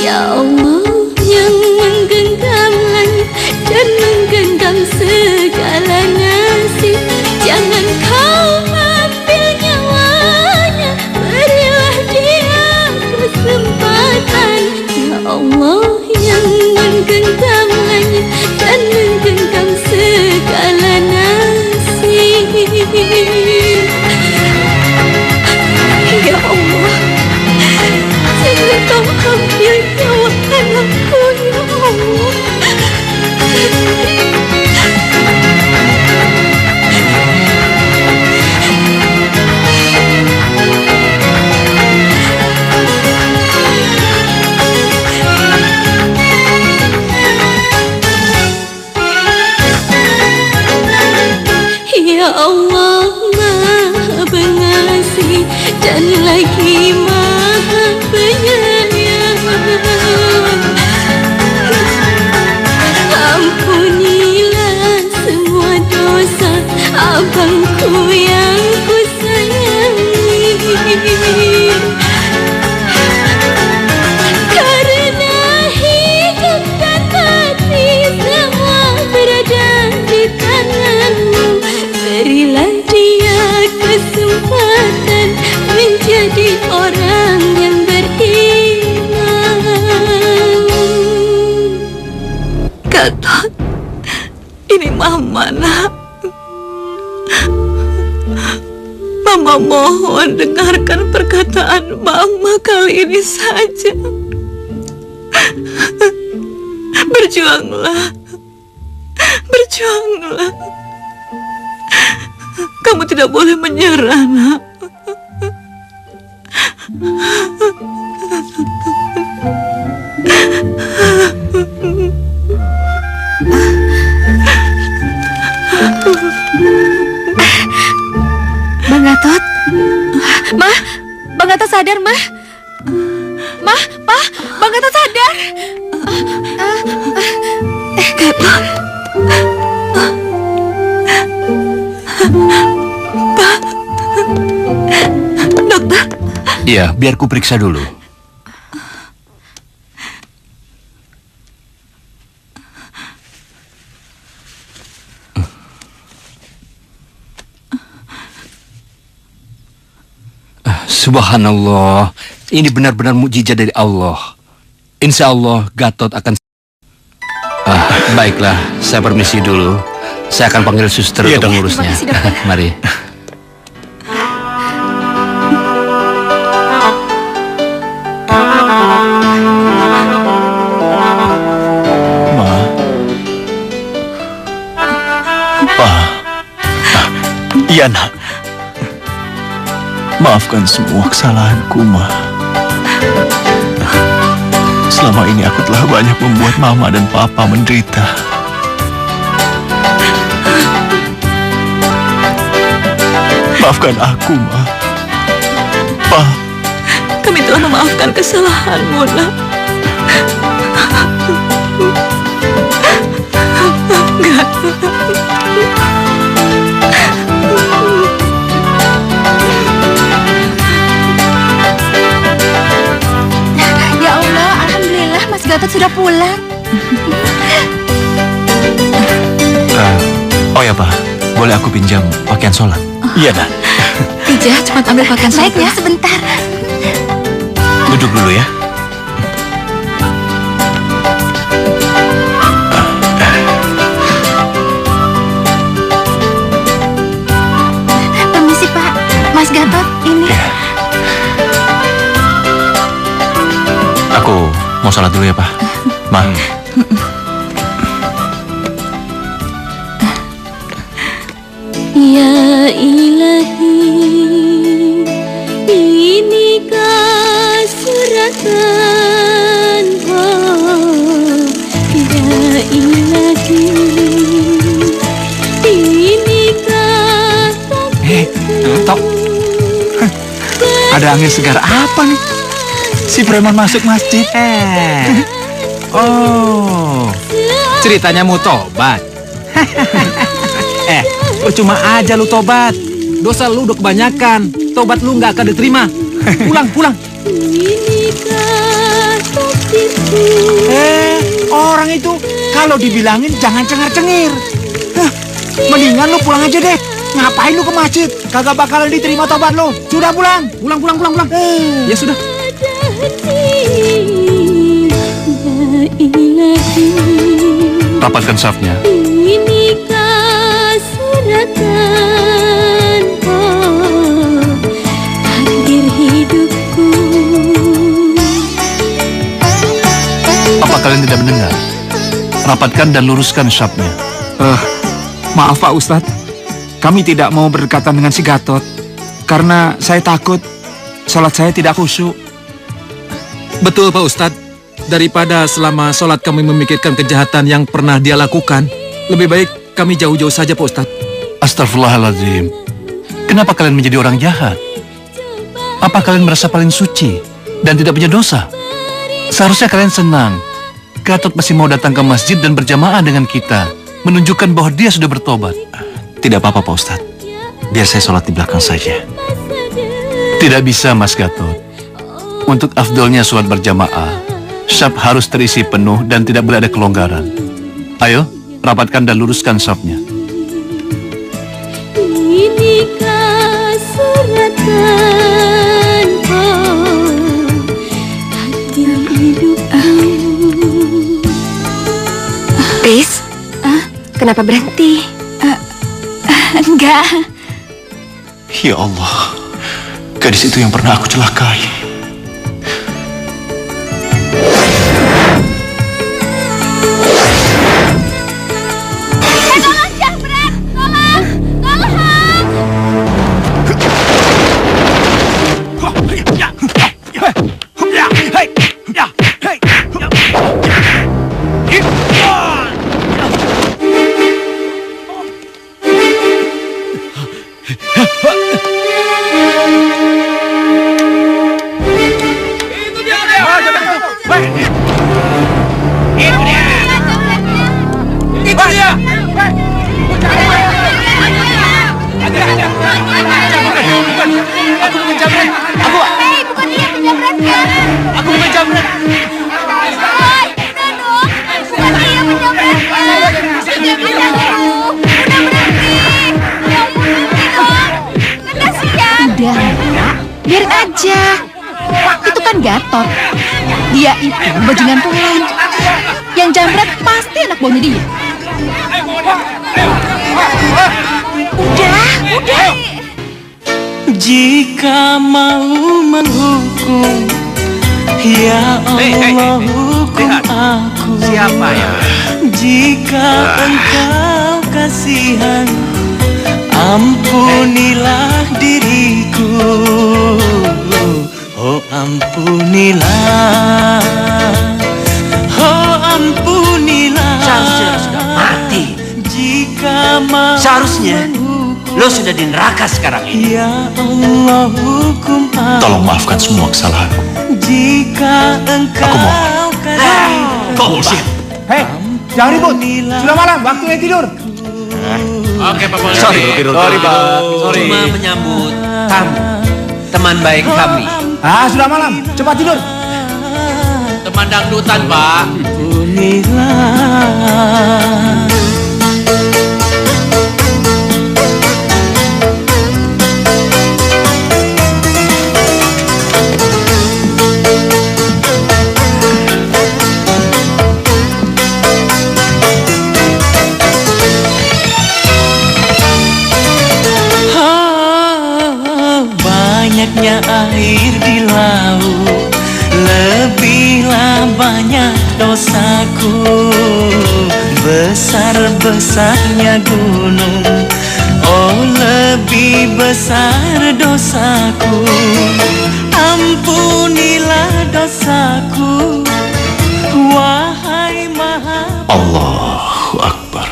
Ya Allah yang menggenggam langit dan menggenggam segala nasib, jangan Kau ambil nyawanya, berilah dia kesempatan. Ya Allah yang menggenggam langit dan menggenggam segala nasib. Ya Allah, jangan Kau ambil nyawa anakku, ya Allah. Ya Allah Maha Pengasih dan lagi Maha Penyayang. Ampunilah semua dosa abangku yang ku sayangi, karena hidup dan mati semua berada di tangan-Mu. Berilah dia kesempatan menjadi orang yang beriman. Gatot, ini Mama, nak. Mama mohon dengarkan perkataan Mama kali ini saja. Berjuanglah, berjuanglah. Kamu tidak boleh menyerah, nak. Bang Gatot. Ma, Bang Gatot sadar, Ma. Ma, Pa, Bang Gatot sadar. Gatot. Pak, dokter. Iya, biar ku periksa dulu. Subhanallah, ini benar-benar mukjizat dari Allah. Insya Allah Gatot akan... baiklah, saya permisi dulu. Saya akan panggil suster untuk mengurusnya. Mari. Ma. Pa. Iya, nak. Maafkan semua kesalahanku, Ma. Selama ini aku telah banyak membuat Mama dan Papa menderita. Maafkan aku, Ma. Pa. Kami telah memaafkan kesalahanmu, nak. Ya Allah, alhamdulillah Mas Gatot sudah pulang. Oh ya, Pak. Boleh aku pinjam pakaian sholat? Iya, nak. Ija, cepat ambil pakaian sholat. Baik ya, sebentar. Duduk dulu ya. Permisi, Pak. Mas Gatot, ini. Ya. Aku mau sholat dulu ya, Pak. Ma. Ya Ilahi, inikah suratan Ada angin segar apa nih? Si preman masuk masjid. Oh, ceritanya mau tobat. Percuma aja lu tobat. Dosa lu udah kebanyakan. Tobat lu nggak akan diterima. Pulang. Orang itu kalau dibilangin jangan cengar-cengir. Mendingan lu pulang aja deh. Ngapain lu ke masjid? Kagak bakalan diterima tobat lu. Sudah pulang. Pulang. Ya sudah. Rapatkan safnya. Inikah suratan takdir hidupku. Apa kalian tidak mendengar? Rapatkan dan luruskan safnya. Maaf Pak Ustadz. Kami tidak mau berdekatan dengan si Gatot. Karena saya takut sholat saya tidak khusyuk. Betul Pak Ustadz. Daripada selama sholat kami memikirkan kejahatan yang pernah dia lakukan, lebih baik kami jauh-jauh saja Pak Ustadz. Astagfirullahaladzim. Kenapa kalian menjadi orang jahat? Apa kalian merasa paling suci dan tidak punya dosa? Seharusnya kalian senang. Gatot masih mau datang ke masjid dan berjamaah dengan kita, menunjukkan bahwa dia sudah bertobat. Tidak apa-apa Pak Ustadz. Biar saya sholat di belakang saja. Tidak bisa Mas Gatot. Untuk afdolnya sholat berjamaah, syaf harus terisi penuh dan tidak boleh ada kelonggaran. Ayo, rapatkan dan luruskan syafnya. Inikah suratan takdir hidupku. Riz, kenapa berhenti? Enggak. Ya Allah, gadis itu yang pernah aku celakai. Tolong Jambret, tolong. Udah, biarin aja. Itu kan Gatot. Dia itu bajingan tulen. Yang jambret pasti anak buahnya dia. Udah. Jika mau menghukum, ya Allah hukum aku. Siapa ya? Jika engkau kasihan, ampunilah diriku. Oh ampunilah. Oh ampunilah. Seharusnya sudah mati. Jika mau Seharusnya lo sudah di neraka sekarang ini. Ya Allah hukum aku. Tolong maafkan semua kesalahanku. Jika engkau Aku mohon. Bullshit. Hei, jangan ribut. Sudah malam, waktunya tidur. Oke Pak Polisi. Sorry, Bang. Sorry. Cuma menyambut tamu, teman baik kami. Sudah malam, cepat tidur. Teman dangdutan, Pak. Ampunilah. Banyaknya air di laut, lebihlah banyak dosaku. Besar-besarnya gunung, oh lebih besar dosaku. Ampunilah dosaku, wahai Maha. Allahu Akbar.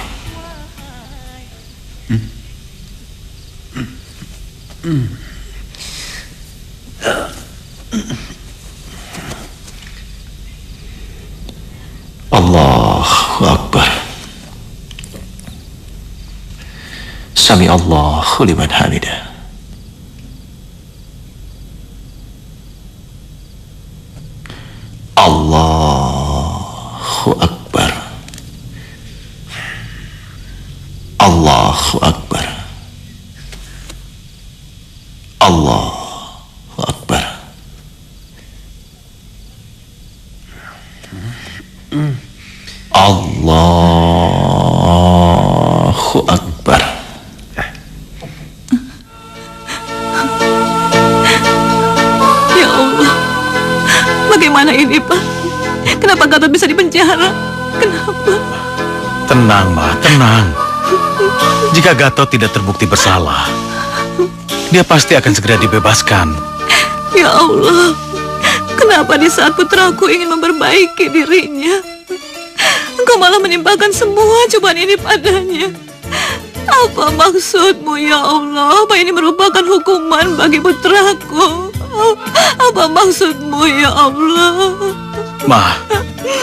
Allahu Akbar. Sami Allahu liman hamidah. Allahu Akbar. Allahu Akbar. Allahu Akbar. Allahu Akbar. Ya Allah, bagaimana ini, Pak? Kenapa Gatot bisa dipenjara? Kenapa? Tenang, Ma, tenang. Jika Gatot tidak terbukti bersalah, dia pasti akan segera dibebaskan. Ya Allah, kenapa di saat putraku ingin memperbaiki dirinya, Engkau malah menimpakan semua cobaan ini padanya? Apa maksudmu, ya Allah? Apa ini merupakan hukuman bagi putraku? Apa maksudmu, ya Allah?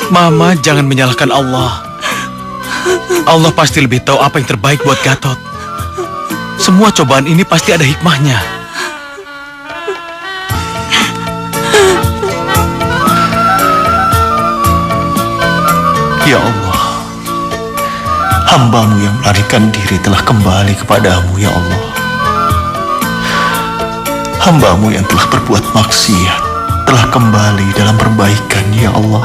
Mama jangan menyalahkan Allah. Allah pasti lebih tahu apa yang terbaik buat Gatot. Semua cobaan ini pasti ada hikmahnya. Ya Allah, hamba-Mu yang melarikan diri telah kembali kepadamu, ya Allah. Hamba-Mu yang telah berbuat maksiat telah kembali dalam perbaikan, ya Allah.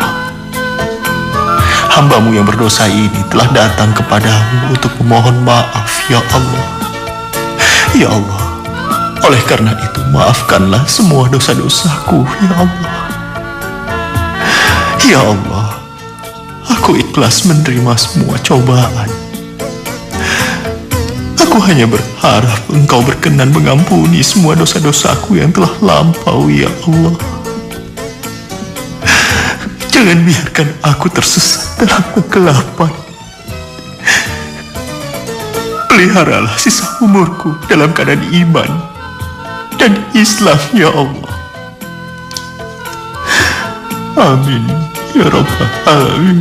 Hamba-Mu yang berdosa ini telah datang kepadamu untuk memohon maaf, ya Allah. Ya Allah, oleh karena itu maafkanlah semua dosa-dosaku, ya Allah. Ya Allah, aku ikhlas menerima semua cobaan. Aku hanya berharap Engkau berkenan mengampuni semua dosa-dosaku yang telah lampau, ya Allah. Jangan biarkan aku tersesat dalam kegelapan. Peliharalah sisa umurku dalam keadaan iman dan Islam, ya Allah. Amin, ya Rabbal Alamin.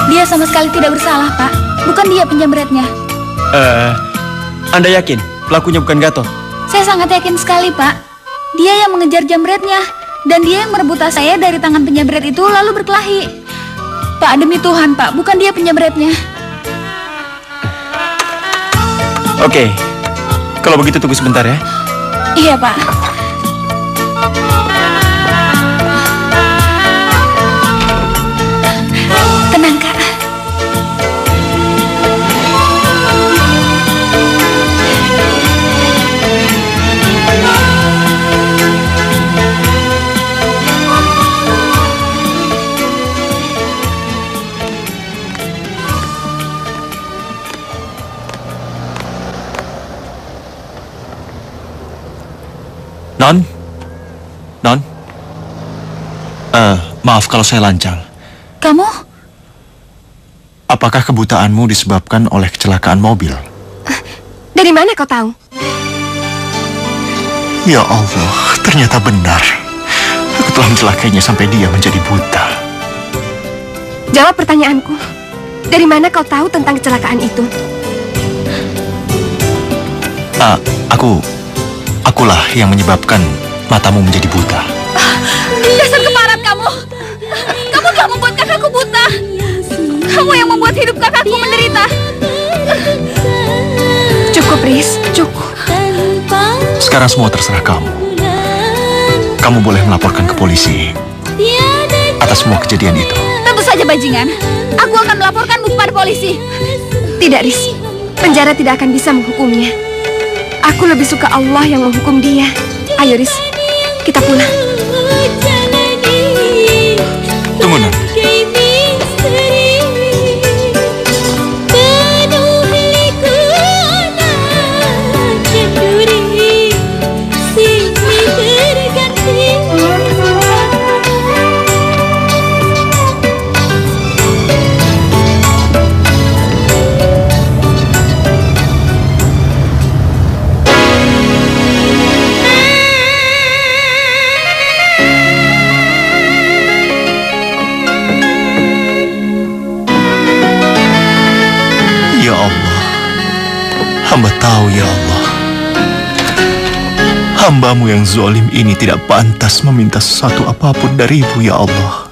Dia sama sekali tidak bersalah, Pak. Bukan dia penjamretnya. Anda yakin pelakunya bukan Gatot? Saya sangat yakin sekali, Pak. Dia yang mengejar jamretnya. Dan dia yang merebut tas saya dari tangan penjamret itu lalu berkelahi. Pak, demi Tuhan, Pak. Bukan dia penjamretnya. Oke, kalau begitu tunggu sebentar ya. Iya, Pak. Tenang, Kak. Non? Maaf kalau saya lancang. Kamu? Apakah kebutaanmu disebabkan oleh kecelakaan mobil? Dari mana kau tahu? Ya Allah, ternyata benar. Aku telah mencelakainya sampai dia menjadi buta. Jawab pertanyaanku. Dari mana kau tahu tentang kecelakaan itu? Akulah yang menyebabkan matamu menjadi buta. Dasar keparat kamu! Kamu telah membuatkan aku buta. Kamu yang membuat hidup kakakku menderita. Cukup, Riz. Cukup. Sekarang semua terserah kamu. Kamu boleh melaporkan ke polisi atas semua kejadian itu. Tentu saja, bajingan. Aku akan melaporkanmu kepada polisi. Tidak, Riz. Penjara tidak akan bisa menghukumnya. Aku lebih suka Allah yang menghukum dia. Ayo, Riz. Kita pulang. Tunggu, Non. Hamba tahu ya Allah, hamba-Mu yang zalim ini tidak pantas meminta sesuatu apapun dari-Mu ya Allah.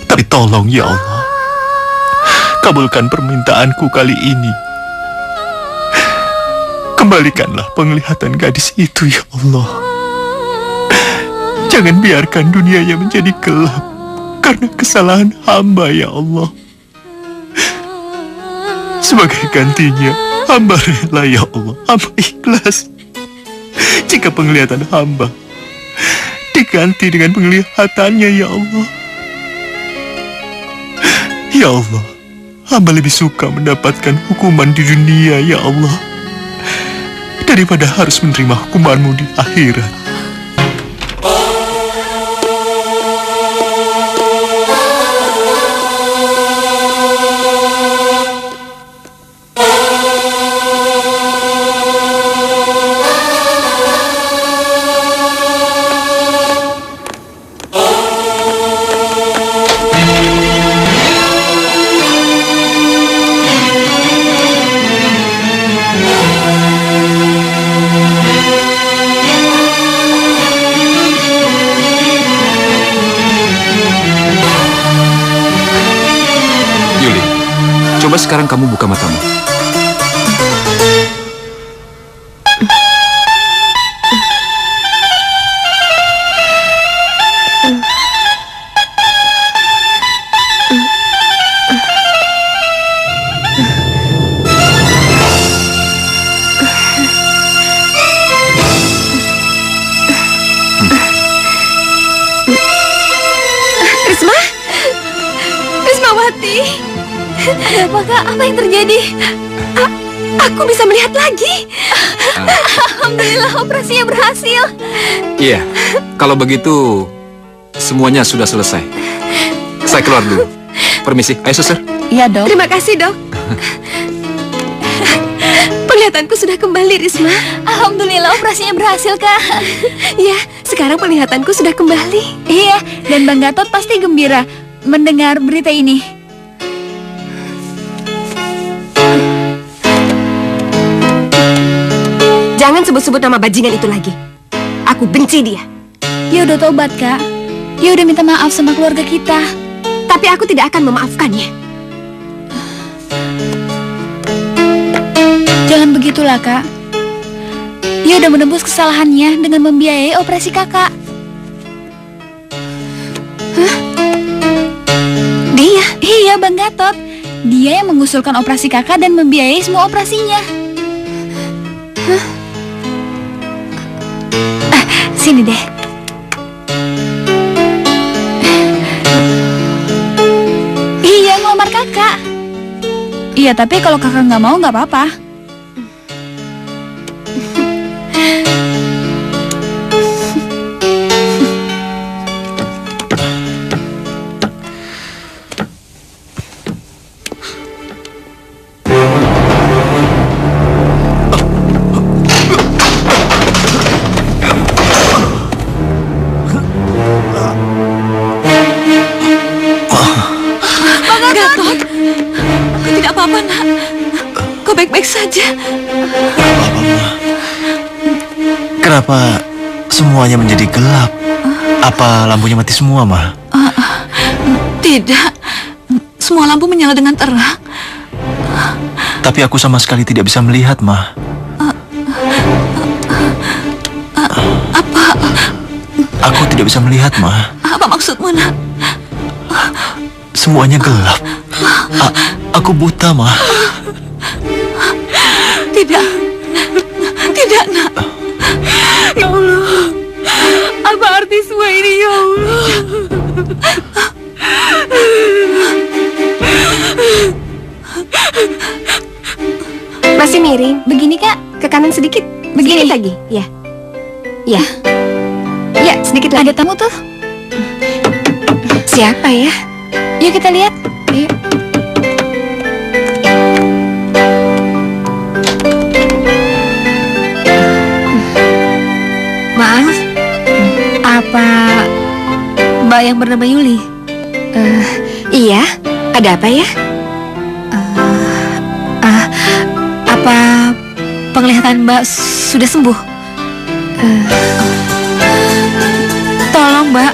Tapi tolong ya Allah, kabulkan permintaanku kali ini. Kembalikanlah penglihatan gadis itu ya Allah. Jangan biarkan dunianya menjadi gelap karena kesalahan hamba ya Allah. Sebagai gantinya, hamba rela ya Allah, hamba ikhlas jika penglihatan hamba diganti dengan penglihatannya ya Allah. Ya Allah, hamba lebih suka mendapatkan hukuman di dunia ya Allah daripada harus menerima hukuman-Mu di akhirat. Coba sekarang kamu buka matamu. Rismawati. Ada apa, Kak? Apa yang terjadi? Aku bisa melihat lagi. Alhamdulillah, operasinya berhasil. Iya, kalau begitu semuanya sudah selesai. Saya keluar dulu. Permisi, ayo suster. Iya dok. Terima kasih dok. Penglihatanku sudah kembali, Risma. Alhamdulillah, operasinya berhasil, Kak. Iya, sekarang penglihatanku sudah kembali. Iya, dan Bang Gatot pasti gembira mendengar berita ini. Jangan sebut-sebut nama bajingan itu lagi. Aku benci dia. Dia udah tobat, Kak. Dia udah minta maaf sama keluarga kita. Tapi aku tidak akan memaafkannya. Jangan begitulah, Kak. Dia udah menebus kesalahannya dengan membiayai operasi kakak. Hah? Dia? Iya, Bang Gatot. Dia yang mengusulkan operasi kakak dan membiayai semua operasinya. Hah? Sini deh. Iya, ngelamar kakak. Iya, tapi kalau kakak nggak mau nggak apa-apa. saja. Kenapa semuanya menjadi gelap? Apa lampunya mati semua, Ma? Tidak. Semua lampu menyala dengan terang. Tapi aku sama sekali tidak bisa melihat, Ma. Apa? Aku tidak bisa melihat, Ma. Apa maksudmu, Nak? Semuanya gelap. Aku buta, Ma. Tidak. Tidak, Nak. Ya Allah. Apa arti semua ini, ya Allah? Masih miring. Begini, Kak. Ke kanan sedikit. Begini. Sedikit lagi. Ya. Ya. Ya, sedikit lagi. Ada tamu tuh. Siapa ya? Yuk kita lihat. Yuk. Maaf. Apa Mbak yang bernama Yuli? Iya. Ada apa ya? Apa penglihatan Mbak sudah sembuh? Tolong Mbak,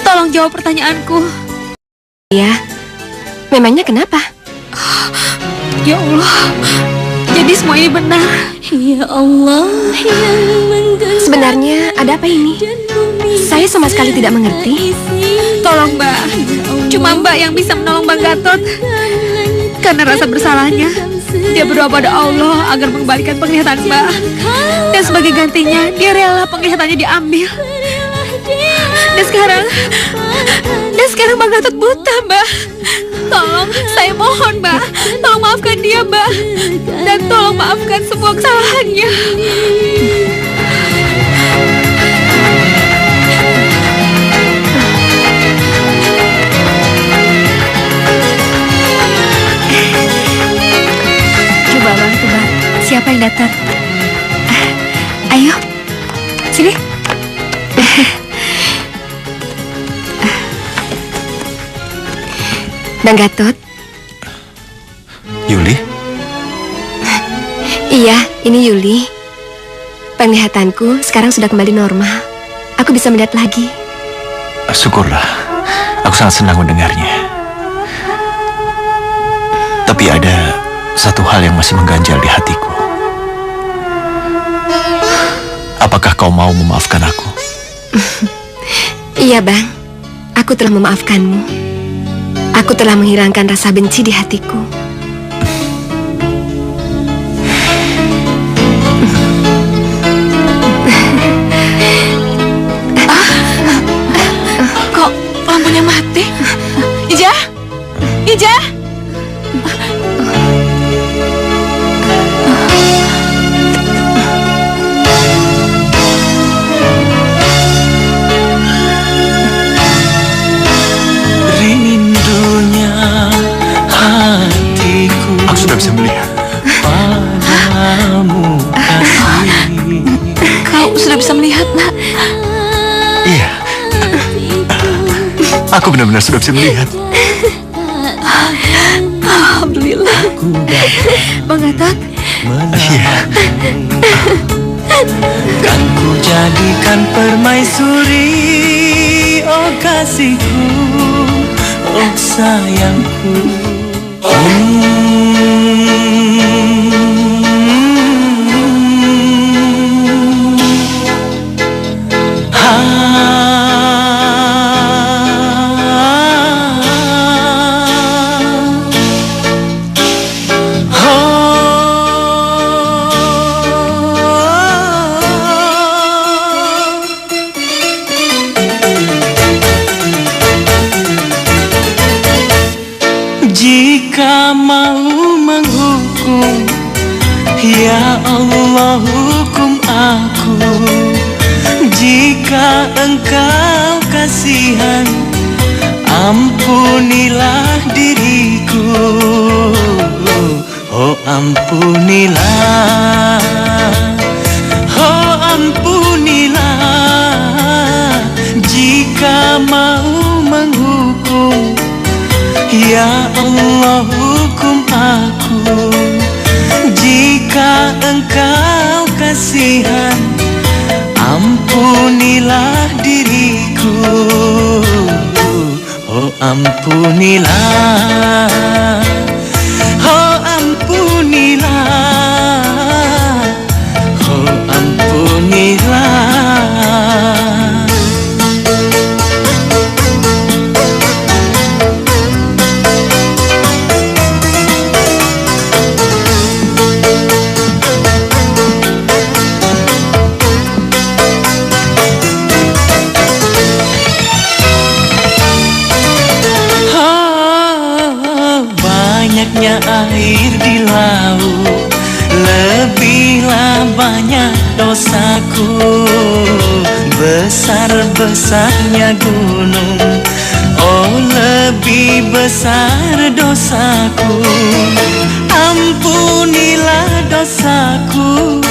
tolong jawab pertanyaanku. Ya, memangnya kenapa? Ya Allah, jadi semua ini benar. Ya Allah yang menggelar Sebenarnya ada apa ini? Saya sama sekali tidak mengerti. Tolong Mbak, cuma Mbak yang bisa menolong Bang Gatot. Karena rasa bersalahnya, dia berdoa pada Allah agar mengembalikan penglihatan Mbak. Dan sebagai gantinya, dia rela penglihatannya diambil. Dan sekarang Bang Gatot buta, Mbak. Tolong, saya mohon, Mbak. Tolong maafkan dia, Mbak. Dan tolong maafkan semua kesalahannya. Coba Bang tebak, siapa yang datang? Ayo, sini. Bang Gatot. Yuli? Iya, ini Yuli. Penglihatanku sekarang sudah kembali normal. Aku bisa melihat lagi. Syukurlah. Aku sangat senang mendengarnya. Tapi ada satu hal yang masih mengganjal di hatiku. Apakah kau mau memaafkan aku? Iya, Bang. Aku telah memaafkanmu. Aku telah menghilangkan rasa benci di hatiku. Kok lampunya mati? Ija? Ija? Rindunya hatiku, aku sudah bisa melihat padamu kasih. Kau sudah bisa melihat, Nak? Iya. Aku benar-benar sudah bisa melihat. Alhamdulillah. Bang Gatot. Iya. Kan ku jadikan permaisuri, oh kasihku, oh sayangku. Jika mau menghukum, ya Allah hukum aku. Jika engkau kasihan, ampunilah diriku. Oh ampunilah, oh ampunilah. Jika mau menghukum, ya Allah hukum aku. Jika engkau kasihan, ampunilah diriku. Oh ampunilah, oh ampunilah, oh ampunilah. Banyaknya air di laut, lebihlah banyak dosaku. Besar-besarnya gunung, oh lebih besar dosaku. Ampunilah dosaku,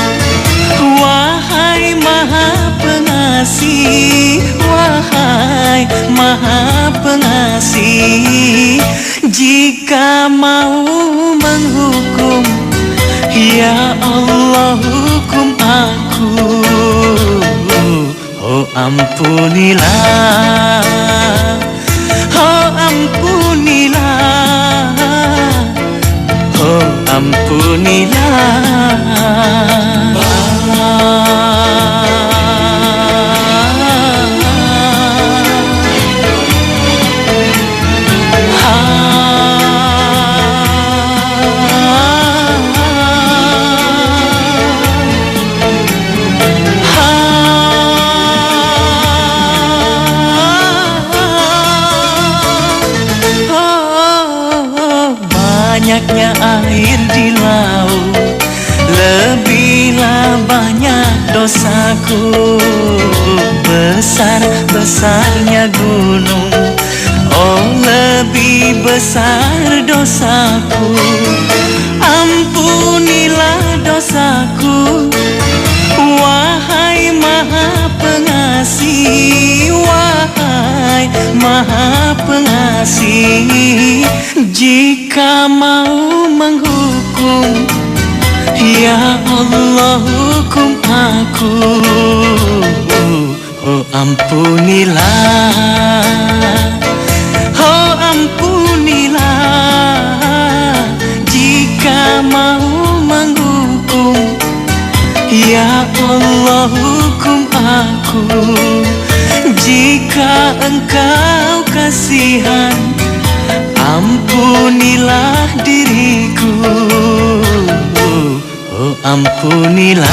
wahai Maha Pengasih, wahai Maha Pengasih. Jika mau menghukum, Ya Allah hukum aku, oh ampunilah, oh ampunilah, oh ampunilah. Banyaknya air di laut, lebihlah banyak dosaku. Besar-besarnya gunung, oh lebih besar dosaku. Ampunilah dosaku, wahai Maha Pengasih, wahai Maha Pengasih. Jika mau menghukum, ya Allah hukum aku, oh ampunilah, oh ampunilah. Jika mau menghukum, ya Allah hukum aku. Jika engkau kasihan, ampunilah diriku, oh ampunilah.